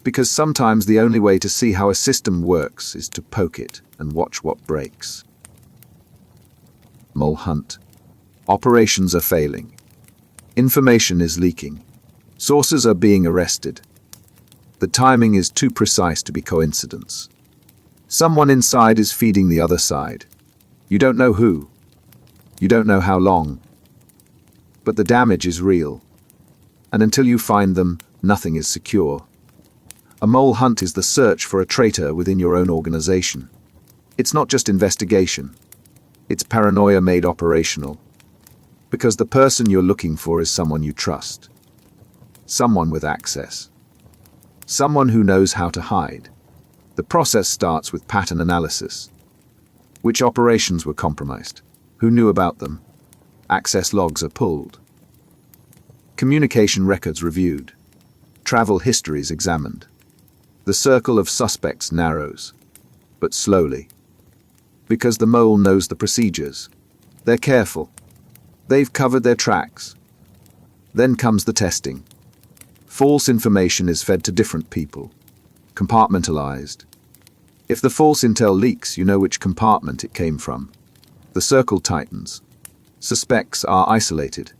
S1: Because sometimes the only way to see how a system works is to poke it and watch what breaks. Mole hunt. Operations are failing. Information is leaking. Sources are being arrested. The timing is too precise to be coincidence. Someone inside is feeding the other side. You don't know who. You don't know how long. But the damage is real. And until you find them, nothing is secure. A mole hunt is the search for a traitor within your own organization. It's not just investigation. It's paranoia made operational. Because the person you're looking for is someone you trust. Someone with access. Someone who knows how to hide. The process starts with pattern analysis. Which operations were compromised? Who knew about them? Access logs are pulled. Communication records reviewed. Travel histories examined. The circle of suspects narrows, but slowly. Because the mole knows the procedures. They're careful. They've covered their tracks. Then comes the testing. False information is fed to different people. Compartmentalized. If the false intel leaks, you know which compartment it came from. The circle tightens. Suspects are isolated.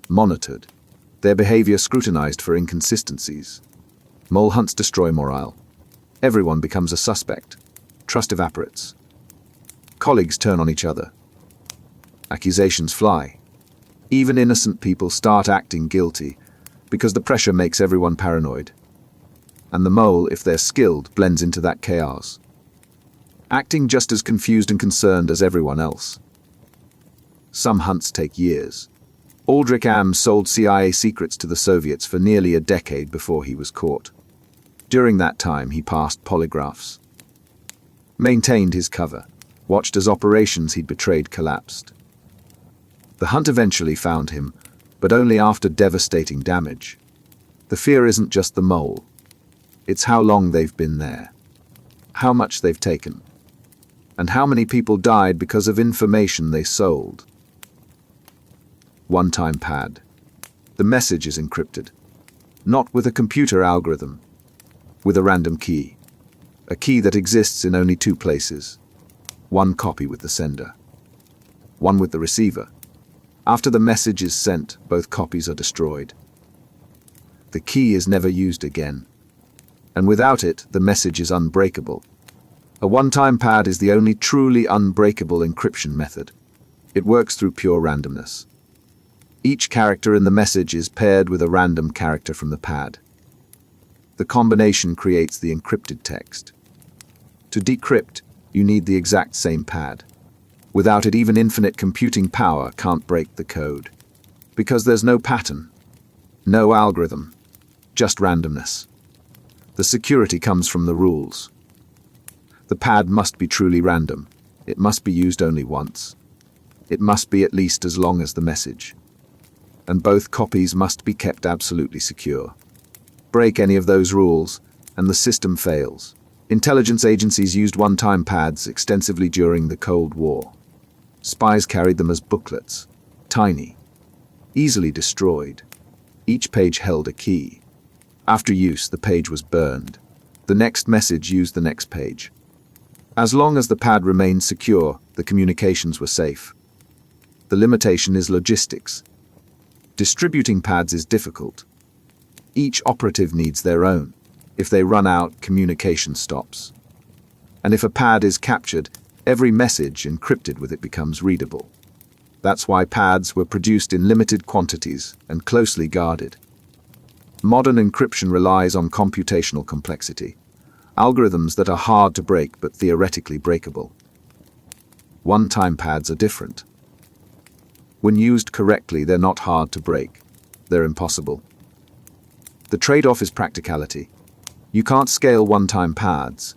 S1: Monitored. Their behavior scrutinized for inconsistencies. Mole hunts destroy morale. Everyone becomes a suspect. Trust evaporates. Colleagues turn on each other. Accusations fly. Even innocent people start acting guilty because the pressure makes everyone paranoid. And the mole, if they're skilled, blends into that chaos, acting just as confused and concerned as everyone else. Some hunts take years. Aldrich Ames sold CIA secrets to the Soviets for nearly a decade before he was caught. During that time, he passed polygraphs, maintained his cover, watched as operations he'd betrayed collapsed. The hunt eventually found him, but only after devastating damage. The fear isn't just the mole. It's how long they've been there, how much they've taken, and how many people died because of information they sold. One-time pad. The message is encrypted, not with a computer algorithm, with a random key, a key that exists in only two places. One copy with the sender, one with the receiver. After the message is sent, both copies are destroyed. The key is never used again, and without it, the message is unbreakable. A one-time pad is the only truly unbreakable encryption method. It works through pure randomness. Each character in the message is paired with a random character from the pad. The combination creates the encrypted text. To decrypt, you need the exact same pad. Without it, even infinite computing power can't break the code. Because there's no pattern, no algorithm, just randomness. The security comes from the rules. The pad must be truly random. It must be used only once. It must be at least as long as the message. And both copies must be kept absolutely secure. Break any of those rules, and the system fails. Intelligence agencies used one-time pads extensively during the Cold War. Spies carried them as booklets, tiny, easily destroyed. Each page held a key. After use, the page was burned. The next message used the next page. As long as the pad remained secure, the communications were safe. The limitation is logistics. Distributing pads is difficult. Each operative needs their own. If they run out, communication stops. And if a pad is captured, every message encrypted with it becomes readable. That's why pads were produced in limited quantities and closely guarded. Modern encryption relies on computational complexity, algorithms that are hard to break but theoretically breakable. One-time pads are different. When used correctly, they're not hard to break. They're impossible. The trade-off is practicality. You can't scale one-time pads.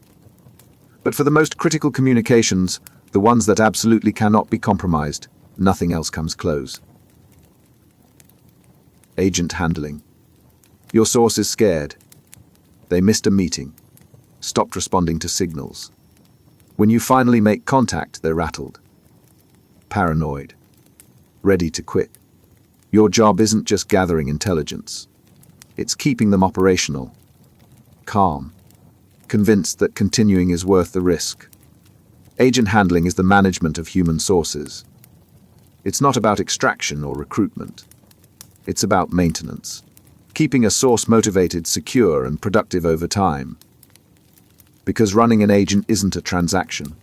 S1: But for the most critical communications, the ones that absolutely cannot be compromised, nothing else comes close. Agent handling. Your source is scared. They missed a meeting, stopped responding to signals. When you finally make contact, they're rattled, paranoid, ready to quit. Your job isn't just gathering intelligence. It's keeping them operational, calm, convinced that continuing is worth the risk. Agent handling is the management of human sources. It's not about extraction or recruitment. It's about maintenance, keeping a source motivated, secure, and productive over time. Because running an agent isn't a transaction.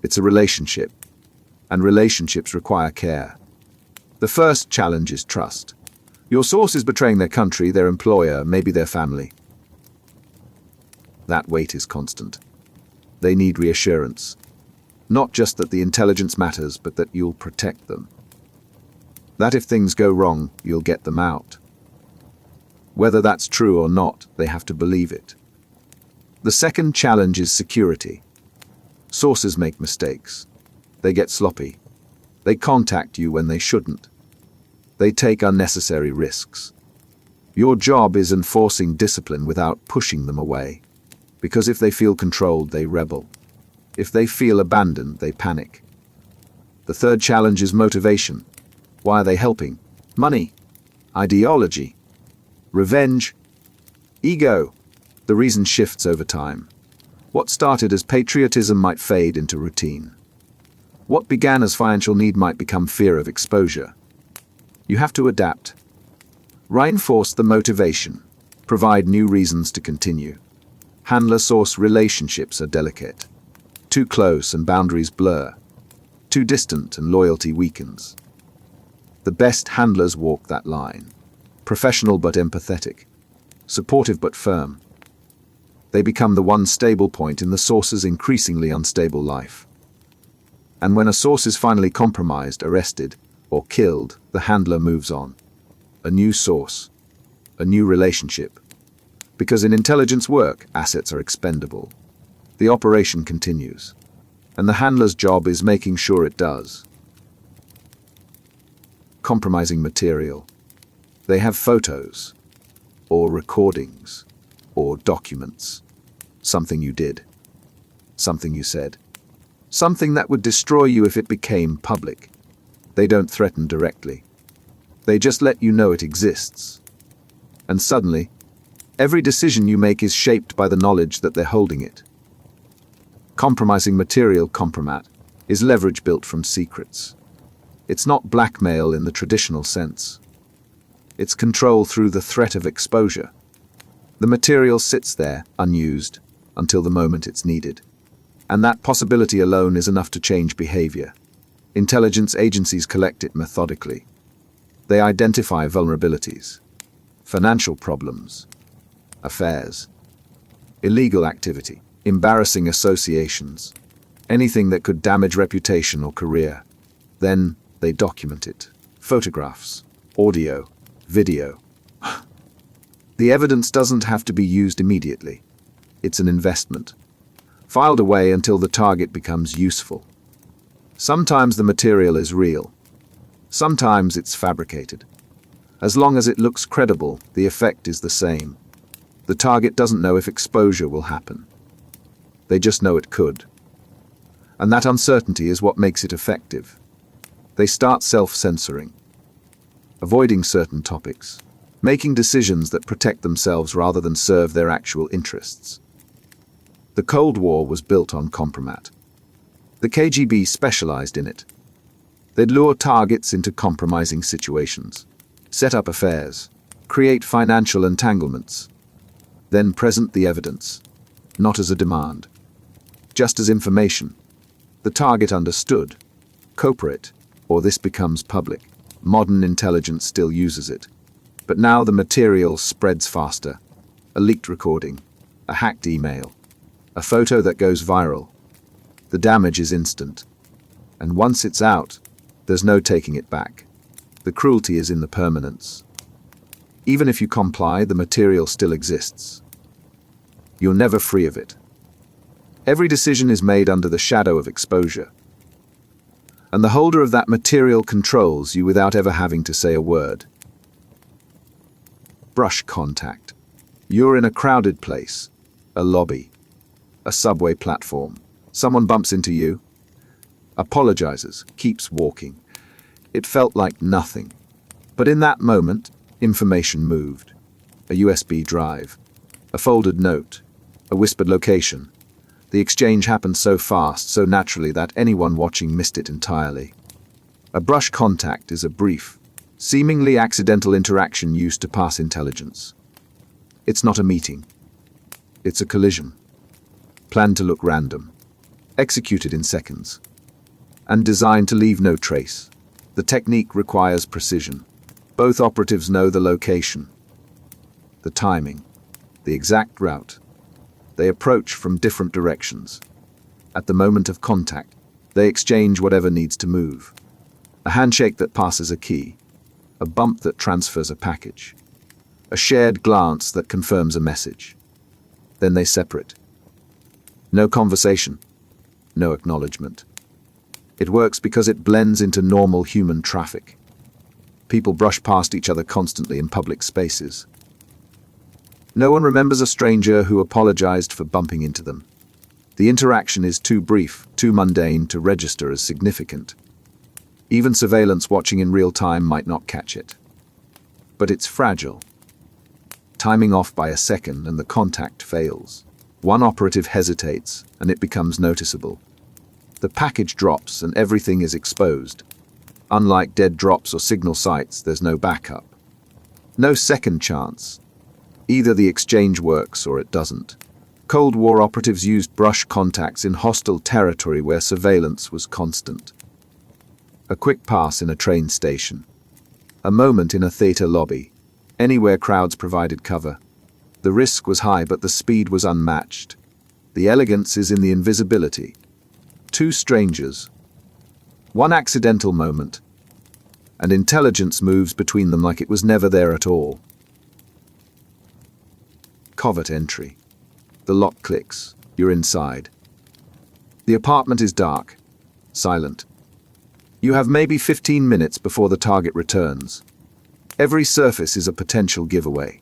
S1: It's a relationship, and relationships require care. The first challenge is trust. Your source is betraying their country, their employer, maybe their family. That weight is constant. They need reassurance. Not just that the intelligence matters, but that you'll protect them. That if things go wrong, you'll get them out. Whether that's true or not, they have to believe it. The second challenge is security. Sources make mistakes. They get sloppy. They contact you when they shouldn't. They take unnecessary risks. Your job is enforcing discipline without pushing them away. Because if they feel controlled, they rebel. If they feel abandoned, they panic. The third challenge is motivation. Why are they helping? Money, ideology, revenge, ego. The reason shifts over time. What started as patriotism might fade into routine. What began as financial need might become fear of exposure. You have to adapt. Reinforce the motivation. Provide new reasons to continue. Handler-source relationships are delicate. Too close and boundaries blur. Too distant and loyalty weakens. The best handlers walk that line. Professional but empathetic. Supportive but firm. They become the one stable point in the source's increasingly unstable life. And when a source is finally compromised, arrested, or killed, the handler moves on. A new source. A new relationship. Because in intelligence work, assets are expendable. The operation continues. And the handler's job is making sure it does. Compromising material. They have photos, or recordings, or documents. Something you did. Something you said. Something that would destroy you if it became public. They don't threaten directly. They just let you know it exists. And suddenly, every decision you make is shaped by the knowledge that they're holding it. Compromising material, compromat, is leverage built from secrets. It's not blackmail in the traditional sense. It's control through the threat of exposure. The material sits there, unused, until the moment it's needed. And that possibility alone is enough to change behavior. Intelligence agencies collect it methodically. They identify vulnerabilities, financial problems, affairs, illegal activity, embarrassing associations, anything that could damage reputation or career. Then they document it. Photographs, audio, video. The evidence doesn't have to be used immediately. It's an investment, filed away until the target becomes useful. Sometimes the material is real. Sometimes it's fabricated. As long as it looks credible, the effect is the same. The target doesn't know if exposure will happen. They just know it could. And that uncertainty is what makes it effective. They start self-censoring, avoiding certain topics, making decisions that protect themselves rather than serve their actual interests. The Cold War was built on compromat. The KGB specialized in it. They'd lure targets into compromising situations, set up affairs, create financial entanglements, then present the evidence, not as a demand, just as information. The target understood, cooperate, or this becomes public. Modern intelligence still uses it. But now the material spreads faster. A leaked recording, a hacked email, a photo that goes viral. The damage is instant. And once it's out, there's no taking it back. The cruelty is in the permanence. Even if you comply, the material still exists. You're never free of it. Every decision is made under the shadow of exposure. And the holder of that material controls you without ever having to say a word. Brush contact. You're in a crowded place, a lobby, a subway platform. Someone bumps into you, apologizes, keeps walking. It felt like nothing. But in that moment, information moved. A USB drive, a folded note, a whispered location. The exchange happened so fast, so naturally that anyone watching missed it entirely. A brush contact is a brief, seemingly accidental interaction used to pass intelligence. It's not a meeting. It's a collision. Planned to look random. Executed in seconds. And designed to leave no trace. The technique requires precision. Both operatives know the location, the timing, the exact route. They approach from different directions. At the moment of contact, they exchange whatever needs to move. A handshake that passes a key, a bump that transfers a package, a shared glance that confirms a message. Then they separate. No conversation, no acknowledgement. It works because it blends into normal human traffic. People brush past each other constantly in public spaces. No one remembers a stranger who apologized for bumping into them. The interaction is too brief, too mundane to register as significant. Even surveillance watching in real time might not catch it. But it's fragile. Timing off by a second and the contact fails. One operative hesitates and it becomes noticeable. The package drops and everything is exposed. Unlike dead drops or signal sites, there's no backup. No second chance. Either the exchange works or it doesn't. Cold War operatives used brush contacts in hostile territory where surveillance was constant. A quick pass in a train station. A moment in a theater lobby. Anywhere crowds provided cover. The risk was high, but the speed was unmatched. The elegance is in the invisibility. Two strangers. One accidental moment. And intelligence moves between them like it was never there at all. Covert entry. The lock clicks. You're inside. The apartment is dark. Silent. You have maybe 15 minutes before the target returns. Every surface is a potential giveaway.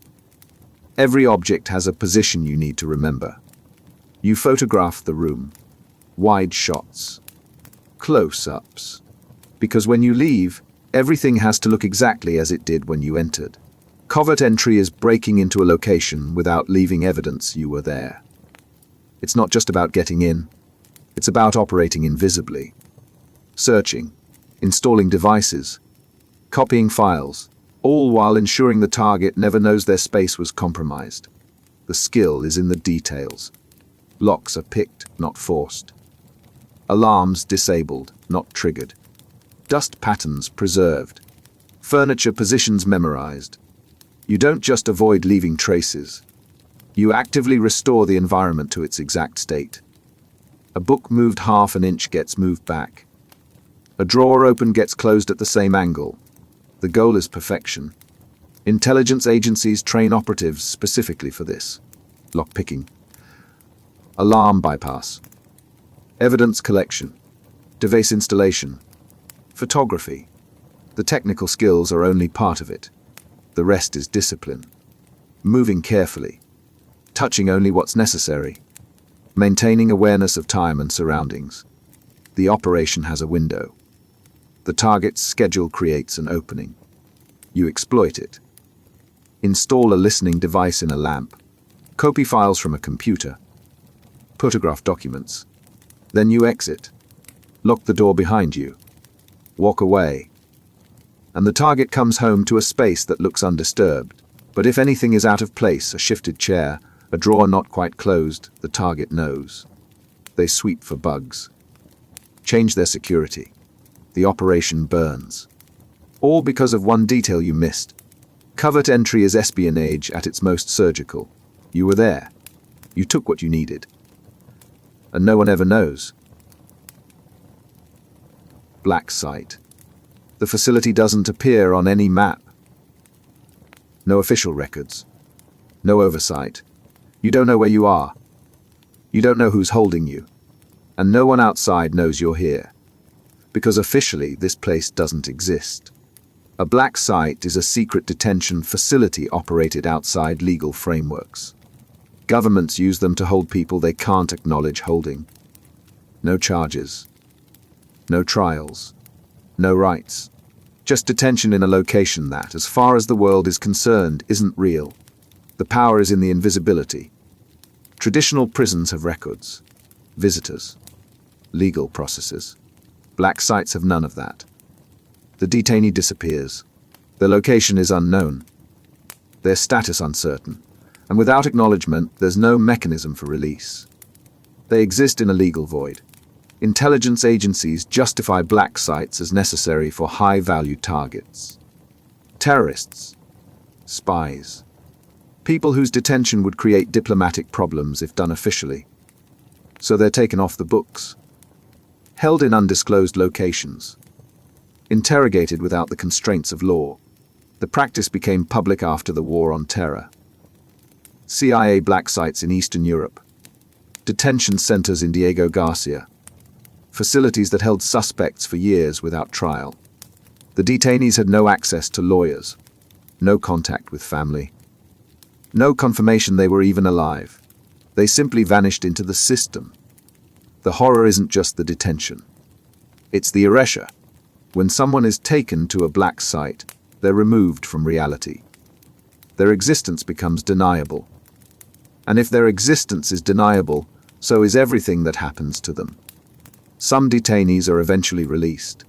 S1: Every object has a position you need to remember. You photograph the room. Wide shots. Close-ups. Because when you leave, everything has to look exactly as it did when you entered. Covert entry is breaking into a location without leaving evidence you were there. It's not just about getting in. It's about operating invisibly. Searching. Installing devices. Copying files. All while ensuring the target never knows their space was compromised. The skill is in the details. Locks are picked, not forced. Alarms disabled, not triggered. Dust patterns preserved. Furniture positions memorized. You don't just avoid leaving traces. You actively restore the environment to its exact state. A book moved half an inch gets moved back. A drawer open gets closed at the same angle. The goal is perfection. Intelligence agencies train operatives specifically for this. Lockpicking. Alarm bypass. Evidence collection. Device installation. Photography. The technical skills are only part of it. The rest is discipline. Moving carefully. Touching only what's necessary. Maintaining awareness of time and surroundings. The operation has a window. The target's schedule creates an opening. You exploit it. Install a listening device in a lamp. Copy files from a computer. Photograph documents. Then you exit. Lock the door behind you. Walk away. And the target comes home to a space that looks undisturbed. But if anything is out of place, a shifted chair, a drawer not quite closed, the target knows. They sweep for bugs. Change their security. The operation burns. All because of one detail you missed. Covert entry is espionage at its most surgical. You were there. You took what you needed. And no one ever knows. Black site. The facility doesn't appear on any map. No official records. No oversight. You don't know where you are. You don't know who's holding you. And no one outside knows you're here. Because officially, this place doesn't exist. A black site is a secret detention facility operated outside legal frameworks. Governments use them to hold people they can't acknowledge holding. No charges. No trials. No rights. Just detention in a location that, as far as the world is concerned, isn't real. The power is in the invisibility. Traditional prisons have records, visitors, legal processes. Black sites have none of that. The detainee disappears. Their location is unknown. Their status uncertain. And without acknowledgement, there's no mechanism for release. They exist in a legal void. Intelligence agencies justify black sites as necessary for high-value targets. Terrorists. Spies. People whose detention would create diplomatic problems if done officially. So they're taken off the books. Held in undisclosed locations. Interrogated without the constraints of law. The practice became public after the War on Terror. CIA black sites in Eastern Europe. Detention centers in Diego Garcia. Facilities that held suspects for years without trial. The detainees had no access to lawyers. No contact with family. No confirmation they were even alive. They simply vanished into the system. The horror isn't just the detention. It's the erasure. When someone is taken to a black site, they're removed from reality. Their existence becomes deniable. And if their existence is deniable, so is everything that happens to them. Some detainees are eventually released.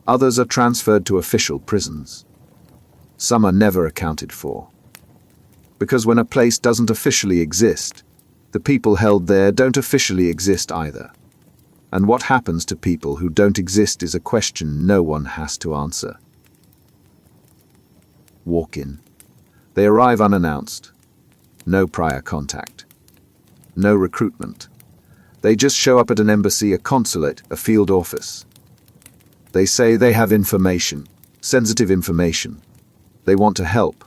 S1: Others are transferred to official prisons. Some are never accounted for. Because when a place doesn't officially exist, the people held there don't officially exist either. And what happens to people who don't exist is a question no one has to answer. Walk-in. They arrive unannounced. No prior contact. No recruitment. They just show up at an embassy, a consulate, a field office. They say they have information, sensitive information. They want to help.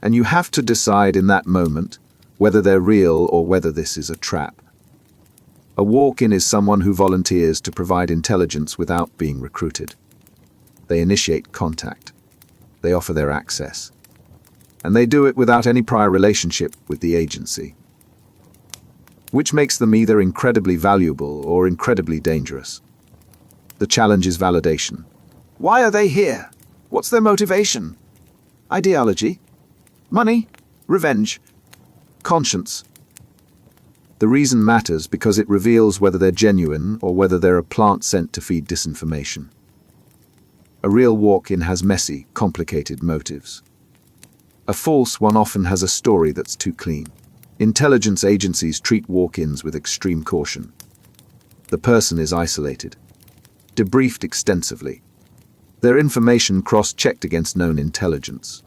S1: And you have to decide in that moment whether they're real or whether this is a trap. A walk-in is someone who volunteers to provide intelligence without being recruited. They initiate contact. They offer their access. And they do it without any prior relationship with the agency. Which makes them either incredibly valuable or incredibly dangerous. The challenge is validation. Why are they here? What's their motivation? Ideology? Money? Revenge? Conscience? The reason matters because it reveals whether they're genuine or whether they're a plant sent to feed disinformation. A real walk-in has messy, complicated motives. A false one often has a story that's too clean. Intelligence agencies treat walk-ins with extreme caution. The person is isolated, debriefed extensively, their information cross-checked against known intelligence,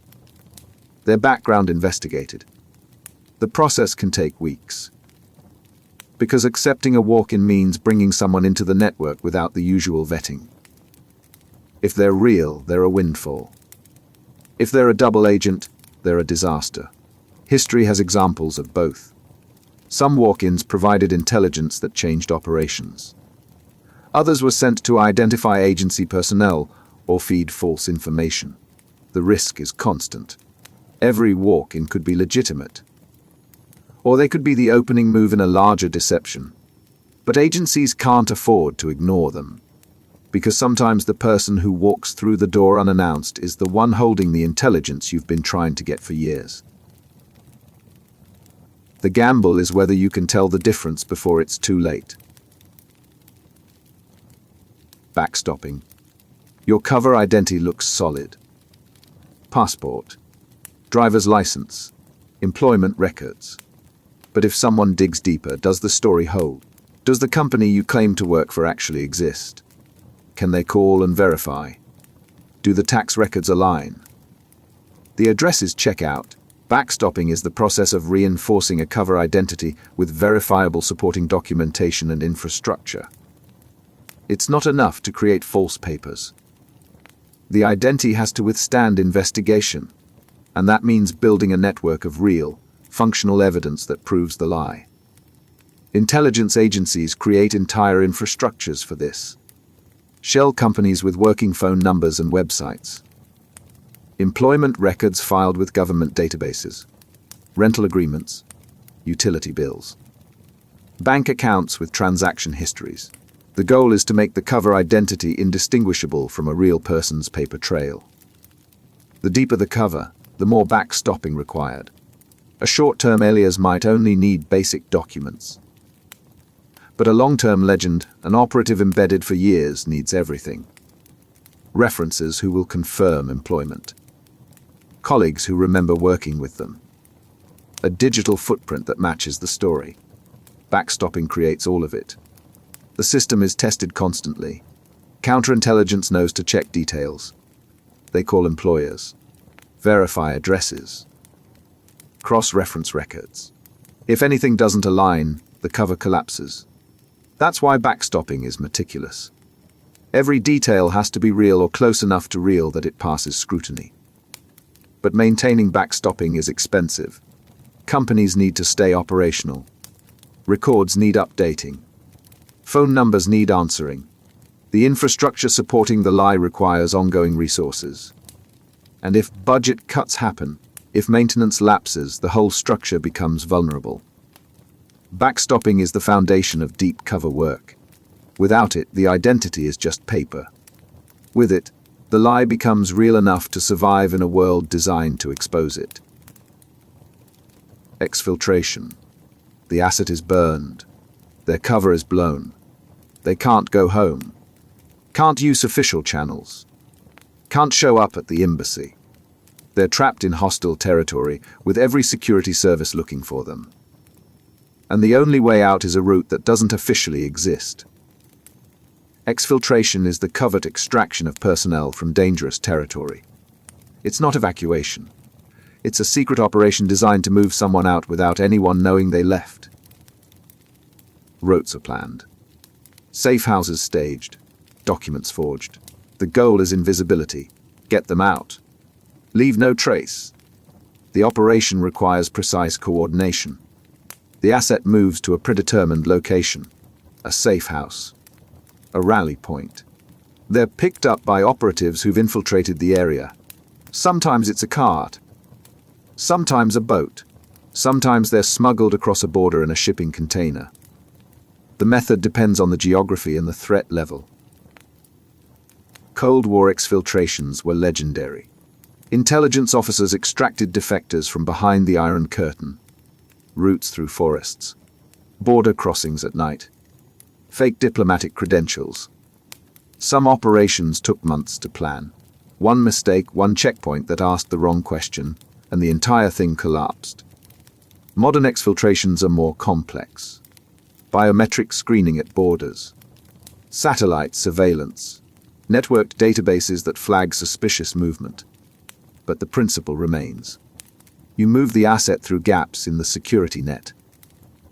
S1: their background investigated. The process can take weeks. Because accepting a walk-in means bringing someone into the network without the usual vetting. If they're real, they're a windfall. If they're a double agent, they're a disaster. History has examples of both. Some walk-ins provided intelligence that changed operations. Others were sent to identify agency personnel or feed false information. The risk is constant. Every walk-in could be legitimate. Or they could be the opening move in a larger deception. But agencies can't afford to ignore them. Because sometimes the person who walks through the door unannounced is the one holding the intelligence you've been trying to get for years. The gamble is whether you can tell the difference before it's too late. Backstopping. Your cover identity looks solid. Passport, driver's license, employment records. But if someone digs deeper, does the story hold? Does the company you claim to work for actually exist? Can they call and verify? Do the tax records align? The addresses check out. Backstopping is the process of reinforcing a cover identity with verifiable supporting documentation and infrastructure. It's not enough to create false papers. The identity has to withstand investigation, and that means building a network of real, functional evidence that proves the lie. Intelligence agencies create entire infrastructures for this. Shell companies with working phone numbers and websites. Employment records filed with government databases. Rental agreements. Utility bills. Bank accounts with transaction histories. The goal is to make the cover identity indistinguishable from a real person's paper trail. The deeper the cover, the more backstopping required. A short-term alias might only need basic documents. But a long-term legend, an operative embedded for years, needs everything. References who will confirm employment. Colleagues who remember working with them. A digital footprint that matches the story. Backstopping creates all of it. The system is tested constantly. Counterintelligence knows to check details. They call employers. Verify addresses. Cross-reference records. If anything doesn't align, the cover collapses. That's why backstopping is meticulous. Every detail has to be real or close enough to real that it passes scrutiny. But maintaining backstopping is expensive. Companies need to stay operational. Records need updating. Phone numbers need answering. The infrastructure supporting the lie requires ongoing resources. And if budget cuts happen, If maintenance lapses, the whole structure becomes vulnerable. Backstopping is the foundation of deep cover work. Without it, the identity is just paper. With it, the lie becomes real enough to survive in a world designed to expose it. Exfiltration. The asset is burned. Their cover is blown. They can't go home. Can't use official channels. Can't show up at the embassy. They're trapped in hostile territory with every security service looking for them. And the only way out is a route that doesn't officially exist. Exfiltration is the covert extraction of personnel from dangerous territory. It's not evacuation. It's a secret operation designed to move someone out without anyone knowing they left. Routes are planned. Safe houses staged. Documents forged. The goal is invisibility. Get them out. Leave no trace. The operation requires precise coordination. The asset moves to a predetermined location. A safe house. A rally point. They're picked up by operatives who've infiltrated the area. Sometimes it's a cart. Sometimes a boat. Sometimes they're smuggled across a border in a shipping container. The method depends on the geography and the threat level. Cold War exfiltrations were legendary. Intelligence officers extracted defectors from behind the Iron Curtain. Routes through forests. Border crossings at night. Fake diplomatic credentials. Some operations took months to plan. One mistake, one checkpoint that asked the wrong question, and the entire thing collapsed. Modern exfiltrations are more complex. Biometric screening at borders. Satellite surveillance. Networked databases that flag suspicious movement. But the principle remains. You move the asset through gaps in the security net.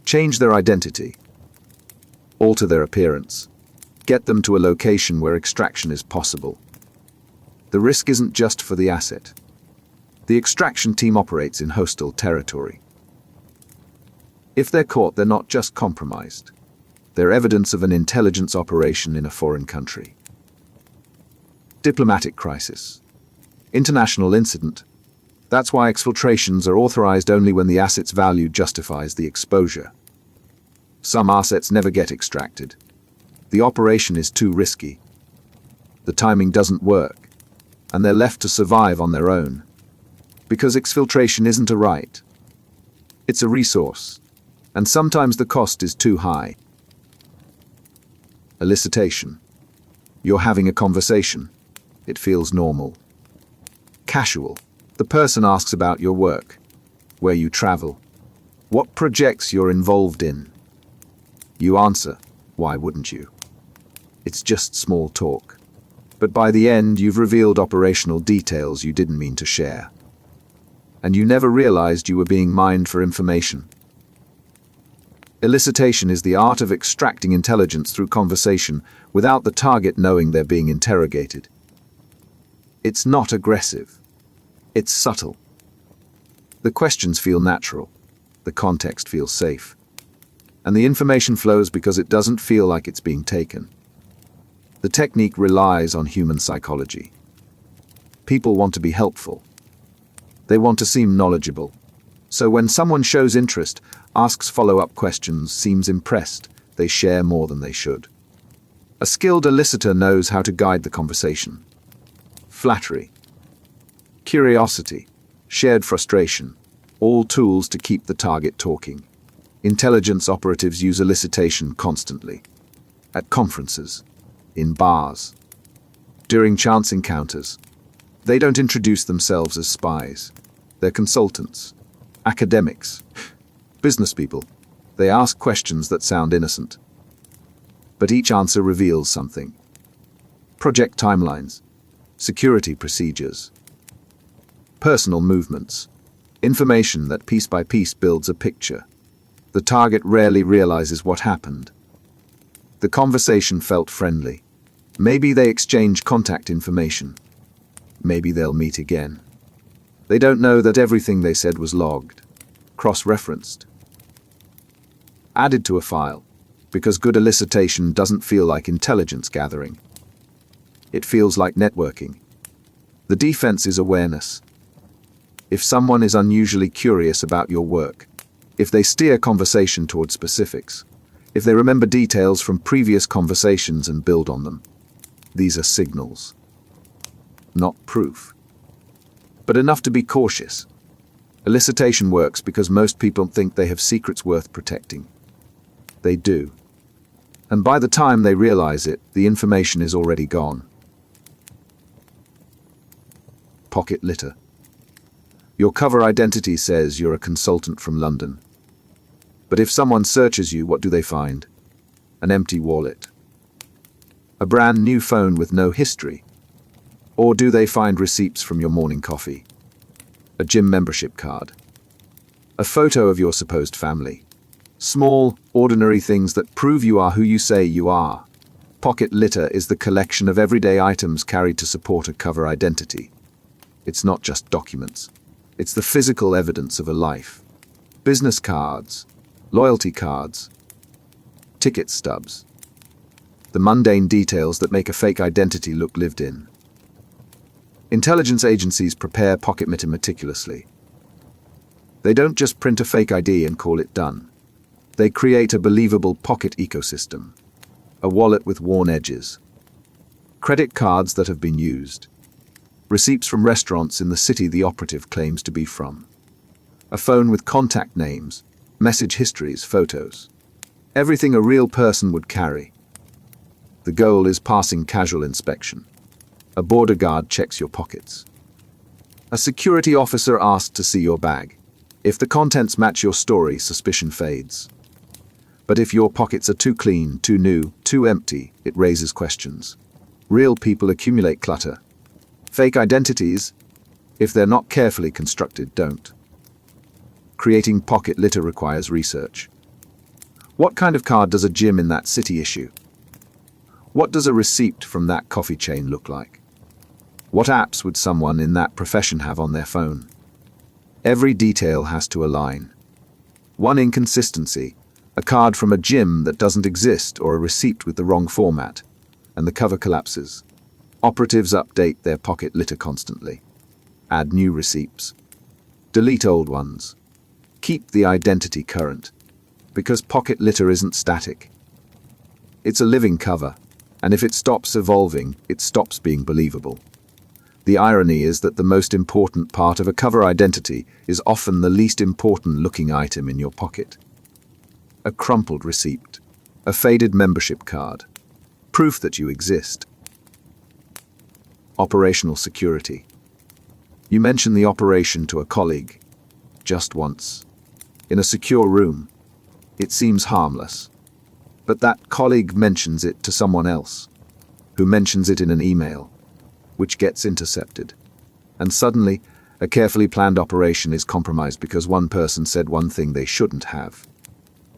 S1: Change their identity. Alter their appearance. Get them to a location where extraction is possible. The risk isn't just for the asset. The extraction team operates in hostile territory. If they're caught, they're not just compromised. They're evidence of an intelligence operation in a foreign country. Diplomatic crisis. International incident. That's why exfiltrations are authorized only when the asset's value justifies the exposure. Some assets never get extracted. The operation is too risky. The timing doesn't work, and they're left to survive on their own. Because exfiltration isn't a right. It's a resource, and sometimes the cost is too high. Elicitation. You're having a conversation. It feels normal. Casual. The person asks about your work, where you travel, what projects you're involved in. You answer, why wouldn't you? It's just small talk. But by the end, you've revealed operational details you didn't mean to share. And you never realized you were being mined for information. Elicitation is the art of extracting intelligence through conversation without the target knowing they're being interrogated. It's not aggressive. It's subtle. The questions feel natural. The context feels safe. And the information flows because it doesn't feel like it's being taken. The technique relies on human psychology. People want to be helpful. They want to seem knowledgeable. So when someone shows interest, asks follow-up questions, seems impressed, they share more than they should. A skilled elicitor knows how to guide the conversation. Flattery. Curiosity, shared frustration, all tools to keep the target talking. Intelligence operatives use elicitation constantly. At conferences, in bars, during chance encounters. They don't introduce themselves as spies. They're consultants, academics, business people. They ask questions that sound innocent. But each answer reveals something. Project timelines, security procedures, personal movements, information that piece by piece builds a picture. The target rarely realizes what happened. The conversation felt friendly. Maybe they exchange contact information. Maybe they'll meet again. They don't know that everything they said was logged, cross-referenced, added to a file, because good elicitation doesn't feel like intelligence gathering. It feels like networking. The defense is awareness. If someone is unusually curious about your work, if they steer conversation toward specifics, if they remember details from previous conversations and build on them, these are signals, not proof, but enough to be cautious. Elicitation works because most people think they have secrets worth protecting. They do. And by the time they realize it, the information is already gone. Pocket litter. Your cover identity says you're a consultant from London. But if someone searches you, what do they find? An empty wallet. A brand new phone with no history. Or do they find receipts from your morning coffee? A gym membership card. A photo of your supposed family. Small, ordinary things that prove you are who you say you are. Pocket litter is the collection of everyday items carried to support a cover identity. It's not just documents. It's the physical evidence of a life. Business cards, loyalty cards, ticket stubs. The mundane details that make a fake identity look lived in. Intelligence agencies prepare pocket litter meticulously. They don't just print a fake ID and call it done. They create a believable pocket ecosystem, a wallet with worn edges, credit cards that have been used, receipts from restaurants in the city the operative claims to be from, a phone with contact names, message histories, photos, everything a real person would carry. The goal is passing casual inspection. A border guard checks your pockets. A security officer asks to see your bag. If the contents match your story, suspicion fades. But if your pockets are too clean, too new, too empty, it raises questions. Real people accumulate clutter. Fake identities, if they're not carefully constructed, don't. Creating pocket litter requires research. What kind of card does a gym in that city issue? What does a receipt from that coffee chain look like? What apps would someone in that profession have on their phone? Every detail has to align. One inconsistency, a card from a gym that doesn't exist or a receipt with the wrong format, and the cover collapses. Operatives update their pocket litter constantly. Add new receipts. Delete old ones. Keep the identity current, because pocket litter isn't static. It's a living cover, and if it stops evolving, it stops being believable. The irony is that the most important part of a cover identity is often the least important looking item in your pocket. A crumpled receipt, a faded membership card, proof that you exist. Operational security. You mention the operation to a colleague, just once, in a secure room. It seems harmless. But that colleague mentions it to someone else, who mentions it in an email, which gets intercepted. And suddenly, a carefully planned operation is compromised because one person said one thing they shouldn't have.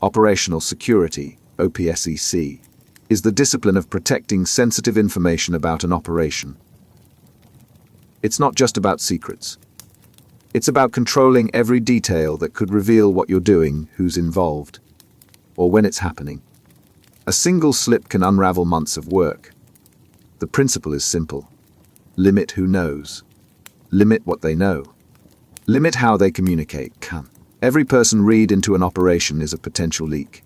S1: Operational security, OPSEC, is the discipline of protecting sensitive information about an operation. It's not just about secrets. It's about controlling every detail that could reveal what you're doing, who's involved, or when it's happening. A single slip can unravel months of work. The principle is simple. Limit who knows. Limit what they know. Limit how they communicate. Every person read into an operation is a potential leak.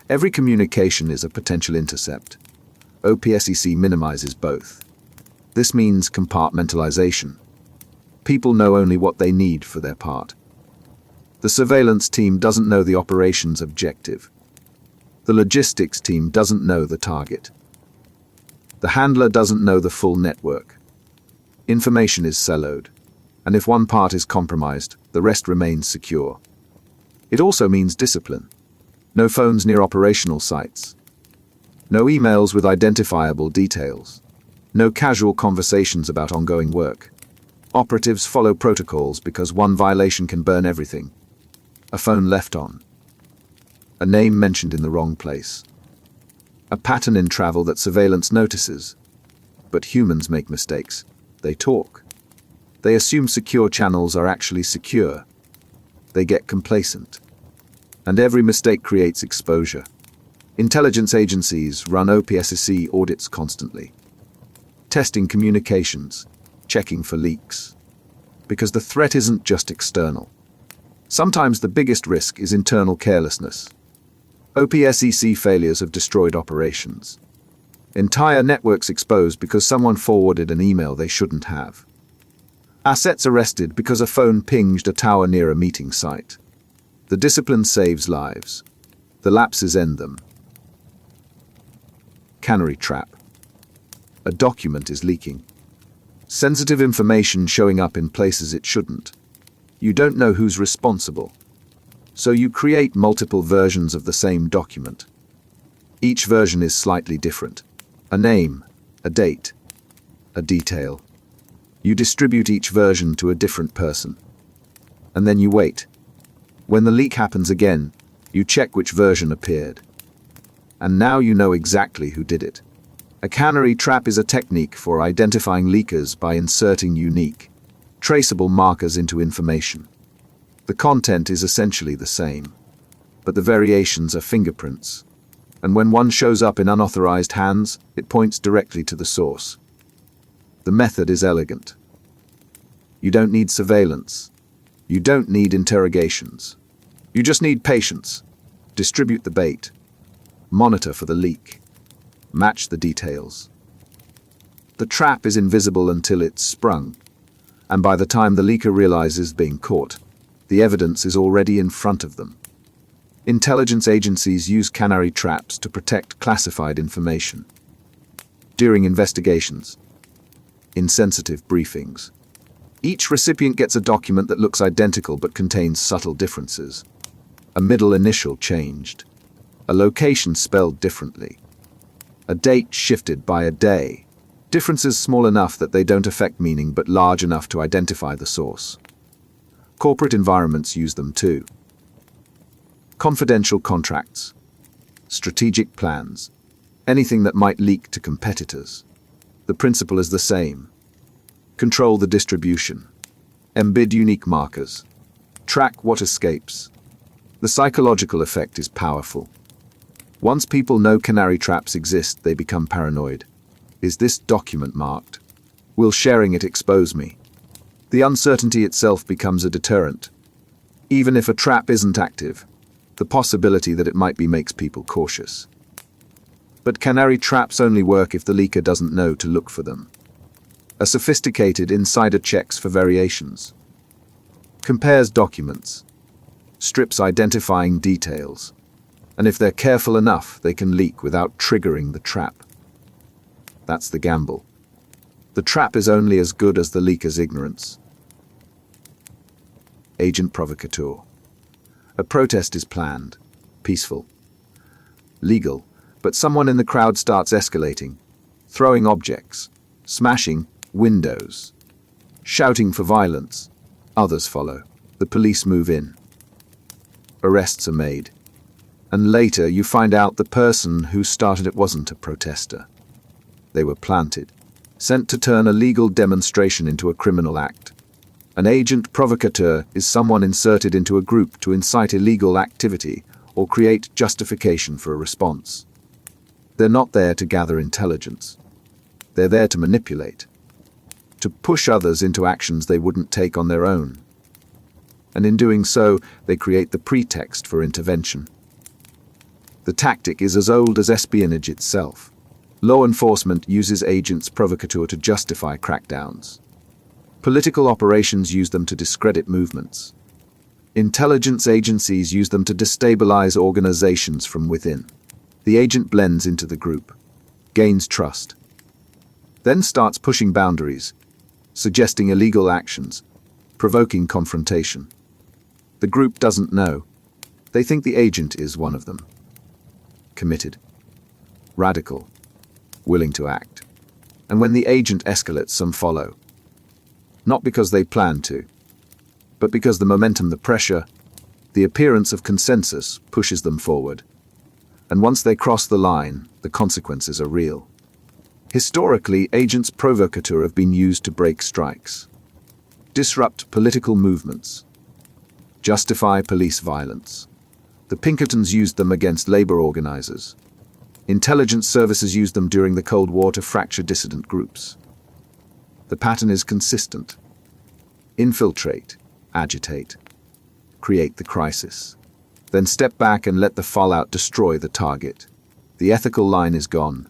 S1: Every communication is a potential intercept. OPSEC minimizes both. This means compartmentalization. People know only what they need for their part. The surveillance team doesn't know the operation's objective. The logistics team doesn't know the target. The handler doesn't know the full network. Information is siloed, and if one part is compromised, the rest remains secure. It also means discipline. No phones near operational sites. No emails with identifiable details. No casual conversations about ongoing work. Operatives follow protocols because one violation can burn everything. A phone left on. A name mentioned in the wrong place. A pattern in travel that surveillance notices. But humans make mistakes. They talk. They assume secure channels are actually secure. They get complacent. And every mistake creates exposure. Intelligence agencies run OPSEC audits constantly. Testing communications, checking for leaks. because the threat isn't just external. Sometimes the biggest risk is internal carelessness. OPSEC failures have destroyed operations. Entire networks exposed because someone forwarded an email they shouldn't have. Assets arrested because a phone pinged a tower near a meeting site. The discipline saves lives. The lapses end them. Canary Trap. A document is leaking. Sensitive information showing up in places it shouldn't. You don't know who's responsible. So you create multiple versions of the same document. Each version is slightly different. A name, a date, a detail. You distribute each version to a different person. And then you wait. When the leak happens again, you check which version appeared. And now you know exactly who did it. A canary trap is a technique for identifying leakers by inserting unique, traceable markers into information. The content is essentially the same, but the variations are fingerprints. And when one shows up in unauthorized hands, it points directly to the source. The method is elegant. You don't need surveillance. You don't need interrogations. You just need patience. Distribute the bait. Monitor for the leak. Match the details. The trap is invisible until it's sprung, and by the time the leaker realizes being caught, the evidence is already in front of them. Intelligence agencies use canary traps to protect classified information. During investigations, in sensitive briefings, each recipient gets a document that looks identical but contains subtle differences. A middle initial changed, a location spelled differently, a date shifted by a day, differences small enough that they don't affect meaning but large enough to identify the source. Corporate environments use them too. Confidential contracts, strategic plans, anything that might leak to competitors. The principle is the same. Control the distribution. Embed unique markers. Track what escapes. The psychological effect is powerful. Once people know canary traps exist, they become paranoid. Is this document marked? Will sharing it expose me? The uncertainty itself becomes a deterrent. Even if a trap isn't active, the possibility that it might be makes people cautious. But canary traps only work if the leaker doesn't know to look for them. A sophisticated insider checks for variations, compares documents, strips identifying details, and if they're careful enough, they can leak without triggering the trap. That's the gamble. The trap is only as good as the leaker's ignorance. Agent Provocateur. A protest is planned, peaceful, legal, but someone in the crowd starts escalating, throwing objects, smashing windows, shouting for violence. Others follow. The police move in. Arrests are made. And later you find out the person who started it wasn't a protester. They were planted, sent to turn a legal demonstration into a criminal act. An agent provocateur is someone inserted into a group to incite illegal activity or create justification for a response. They're not there to gather intelligence. They're there to manipulate, to push others into actions they wouldn't take on their own. And in doing so, they create the pretext for intervention. The tactic is as old as espionage itself. Law enforcement uses agents provocateur to justify crackdowns. Political operations use them to discredit movements. Intelligence agencies use them to destabilize organizations from within. The agent blends into the group, gains trust, then starts pushing boundaries, suggesting illegal actions, provoking confrontation. The group doesn't know. They think the agent is one of them. Committed, radical, willing to act. And when the agent escalates, some follow. Not because they plan to, but because the momentum, the pressure, the appearance of consensus pushes them forward. And once they cross the line, the consequences are real. Historically, agents provocateur have been used to break strikes, disrupt political movements, justify police violence. The Pinkertons used them against labor organizers. Intelligence services used them during the Cold War to fracture dissident groups. The pattern is consistent. Infiltrate, agitate, create the crisis. Then step back and let the fallout destroy the target. The ethical line is gone.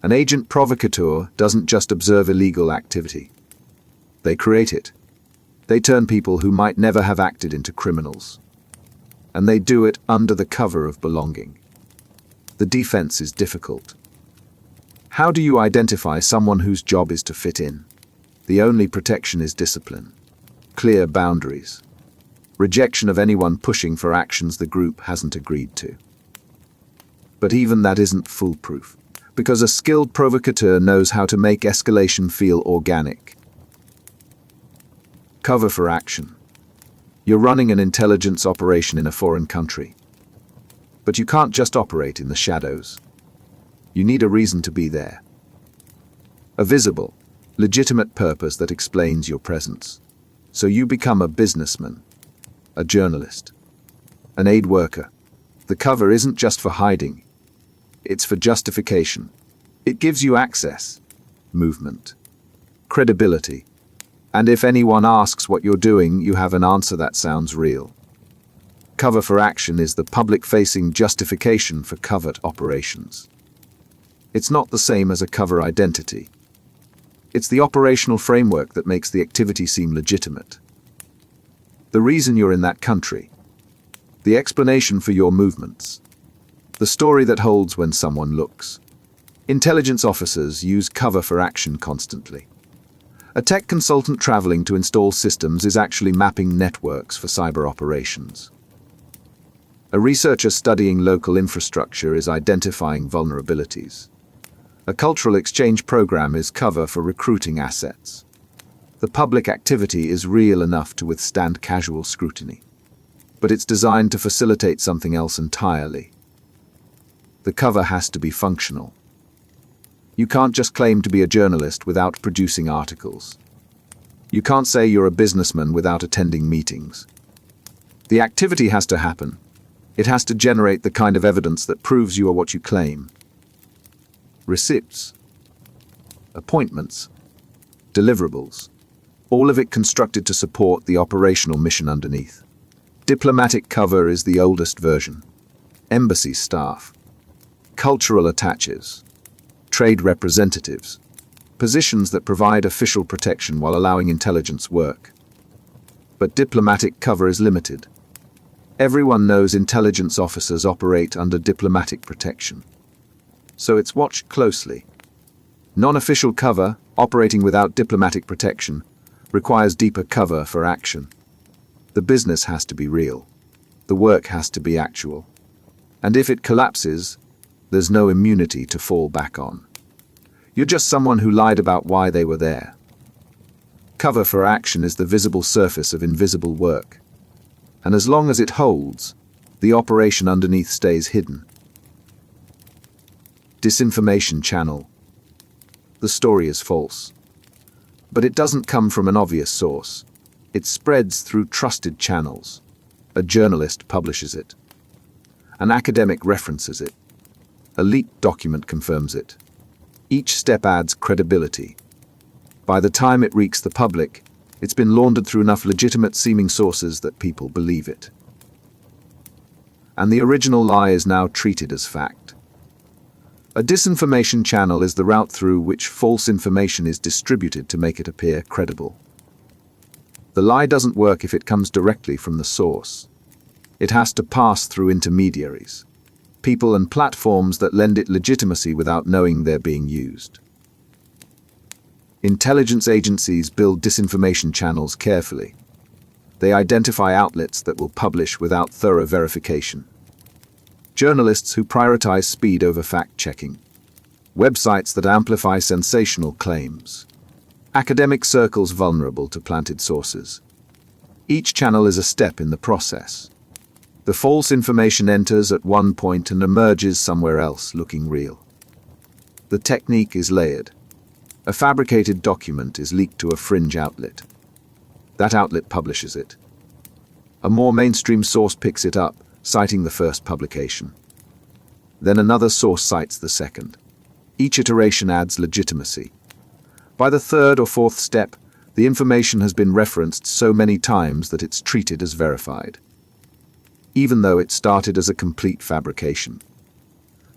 S1: An agent provocateur doesn't just observe illegal activity. They create it. They turn people who might never have acted into criminals. And they do it under the cover of belonging. The defense is difficult. How do you identify someone whose job is to fit in? The only protection is discipline. Clear boundaries. Rejection of anyone pushing for actions the group hasn't agreed to. But even that isn't foolproof, because a skilled provocateur knows how to make escalation feel organic. Cover for action. You're running an intelligence operation in a foreign country. But you can't just operate in the shadows. You need a reason to be there. A visible, legitimate purpose that explains your presence. So you become a businessman, a journalist, an aid worker. The cover isn't just for hiding. It's for justification. It gives you access, movement, credibility. And if anyone asks what you're doing, you have an answer that sounds real. Cover for action is the public-facing justification for covert operations. It's not the same as a cover identity. It's the operational framework that makes the activity seem legitimate. The reason you're in that country. The explanation for your movements. The story that holds when someone looks. Intelligence officers use cover for action constantly. A tech consultant traveling to install systems is actually mapping networks for cyber operations. A researcher studying local infrastructure is identifying vulnerabilities. A cultural exchange program is cover for recruiting assets. The public activity is real enough to withstand casual scrutiny, but it's designed to facilitate something else entirely. The cover has to be functional. You can't just claim to be a journalist without producing articles. You can't say you're a businessman without attending meetings. The activity has to happen. It has to generate the kind of evidence that proves you are what you claim. Receipts, appointments, deliverables, all of it constructed to support the operational mission underneath. Diplomatic cover is the oldest version. Embassy staff, cultural attaches, trade representatives, positions that provide official protection while allowing intelligence work. But diplomatic cover is limited. Everyone knows intelligence officers operate under diplomatic protection. So it's watched closely. Non-official cover, operating without diplomatic protection, requires deeper cover for action. The business has to be real. The work has to be actual. And if it collapses, there's no immunity to fall back on. You're just someone who lied about why they were there. Cover for action is the visible surface of invisible work. And as long as it holds, the operation underneath stays hidden. Disinformation Channel. The story is false. But it doesn't come from an obvious source. It spreads through trusted channels. A journalist publishes it. An academic references it. A leaked document confirms it. Each step adds credibility. By the time it reaches the public, it's been laundered through enough legitimate-seeming sources that people believe it. And the original lie is now treated as fact. A disinformation channel is the route through which false information is distributed to make it appear credible. The lie doesn't work if it comes directly from the source. It has to pass through intermediaries, people and platforms that lend it legitimacy without knowing they're being used. Intelligence agencies build disinformation channels carefully. They identify outlets that will publish without thorough verification. Journalists who prioritize speed over fact-checking. Websites that amplify sensational claims. Academic circles vulnerable to planted sources. Each channel is a step in the process. The false information enters at one point and emerges somewhere else looking real. The technique is layered. A fabricated document is leaked to a fringe outlet. That outlet publishes it. A more mainstream source picks it up, citing the first publication. Then another source cites the second. Each iteration adds legitimacy. By the third or fourth step, The information has been referenced so many times that it's treated as verified, even though it started as a complete fabrication.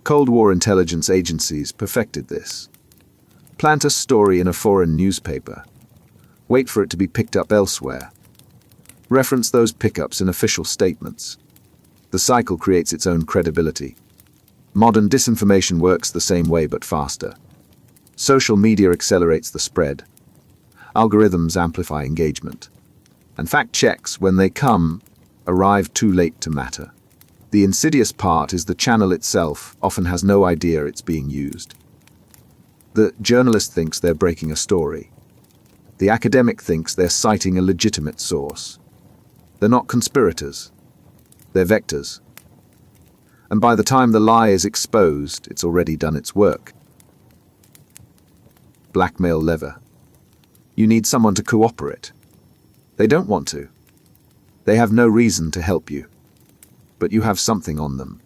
S1: Cold War intelligence agencies perfected this. Plant a story in a foreign newspaper. Wait for it to be picked up elsewhere. Reference those pickups in official statements. The cycle creates its own credibility. Modern disinformation works the same way but faster. Social media accelerates the spread. Algorithms amplify engagement. And fact checks, when they come, arrive too late to matter. The insidious part is the channel itself often has no idea it's being used. The journalist thinks they're breaking a story. The academic thinks they're citing a legitimate source. They're not conspirators. They're vectors. And by the time the lie is exposed, it's already done its work. Blackmail Lever. You need someone to cooperate. They don't want to. They have no reason to help you. But you have something on them.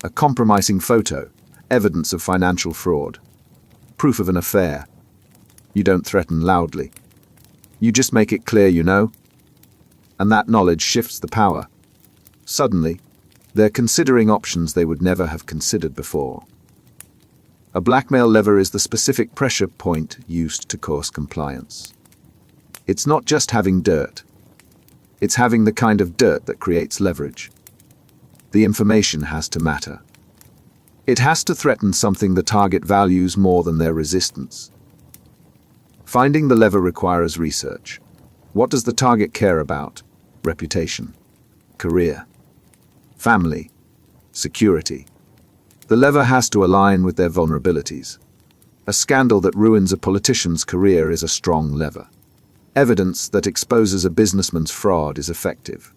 S1: A compromising photo, evidence of financial fraud, proof of an affair. You don't threaten loudly. You just make it clear you know. And that knowledge shifts the power. Suddenly, they're considering options they would never have considered before. A blackmail lever is the specific pressure point used to coerce compliance. It's not just having dirt. It's having the kind of dirt that creates leverage. The information has to matter. It has to threaten something the target values more than their resistance. Finding the lever requires research. What does the target care about? Reputation, career, family, security. The lever has to align with their vulnerabilities. A scandal that ruins a politician's career is a strong lever. Evidence that exposes a businessman's fraud is effective.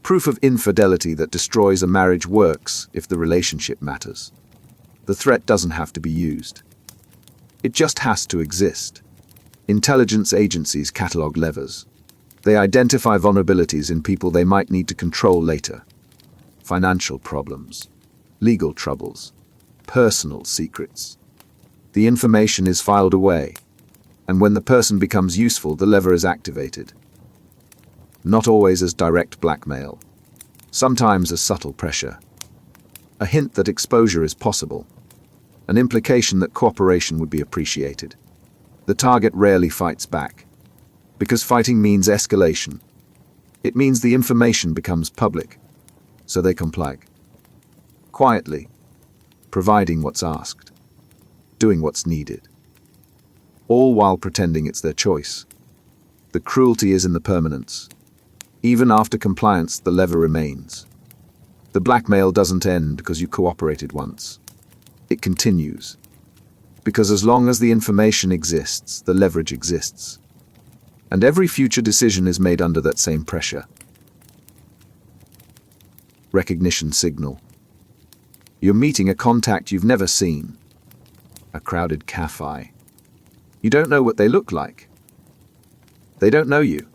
S1: Proof of infidelity that destroys a marriage works if the relationship matters. The threat doesn't have to be used. It just has to exist. Intelligence agencies catalog levers. They identify vulnerabilities in people they might need to control later. Financial problems, legal troubles, personal secrets. The information is filed away, and when the person becomes useful, the lever is activated. Not always as direct blackmail, sometimes as subtle pressure. A hint that exposure is possible, an implication that cooperation would be appreciated. The target rarely fights back, because fighting means escalation. It means the information becomes public, so they comply. Quietly, providing what's asked, doing what's needed, all while pretending it's their choice. The cruelty is in the permanence. Even after compliance, the lever remains. The blackmail doesn't end because you cooperated once. It continues. Because as long as the information exists, the leverage exists. And every future decision is made under that same pressure. Recognition signal. You're meeting a contact you've never seen. A crowded cafe. You don't know what they look like. They don't know you.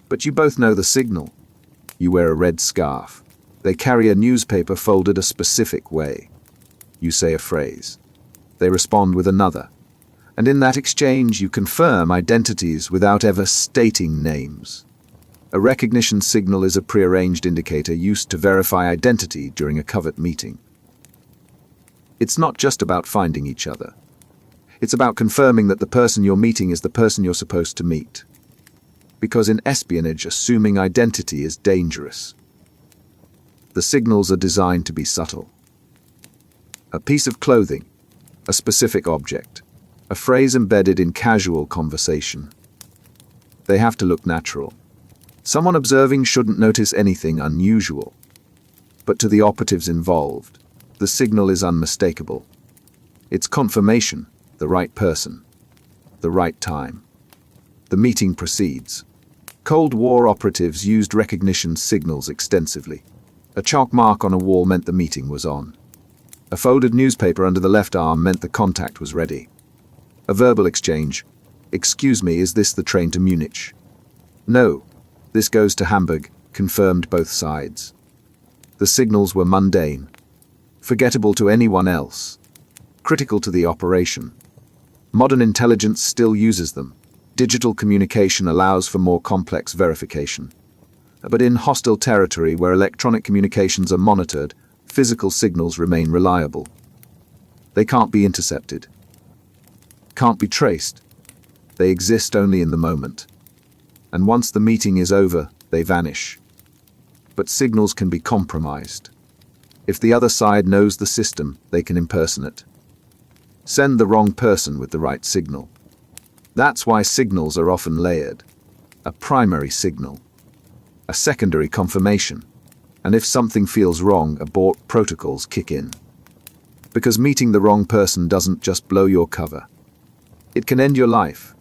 S1: But you both know the signal. You wear a red scarf. They carry a newspaper folded a specific way. You say a phrase. They respond with another. And in that exchange, you confirm identities without ever stating names. A recognition signal is a prearranged indicator used to verify identity during a covert meeting. It's not just about finding each other. It's about confirming that the person you're meeting is the person you're supposed to meet. Because in espionage, assuming identity is dangerous. The signals are designed to be subtle. A piece of clothing, a specific object, a phrase embedded in casual conversation. They have to look natural. Someone observing shouldn't notice anything unusual. But to the operatives involved, the signal is unmistakable. It's confirmation, the right person, the right time. The meeting proceeds. Cold War operatives used recognition signals extensively. A chalk mark on a wall meant the meeting was on. A folded newspaper under the left arm meant the contact was ready. A verbal exchange. "Excuse me, is this the train to Munich?" "No, this goes to Hamburg," confirmed both sides. The signals were mundane, forgettable to anyone else, critical to the operation. Modern intelligence still uses them, Digital communication allows for more complex verification. But in hostile territory where electronic communications are monitored, physical signals remain reliable. They can't be intercepted, can't be traced. They exist only in the moment. And once the meeting is over, they vanish. But signals can be compromised. If the other side knows the system, they can impersonate. Send the wrong person with the right signal. That's why signals are often layered. A primary signal, a secondary confirmation, and if something feels wrong, abort protocols kick in. Because meeting the wrong person doesn't just blow your cover. It can end your life.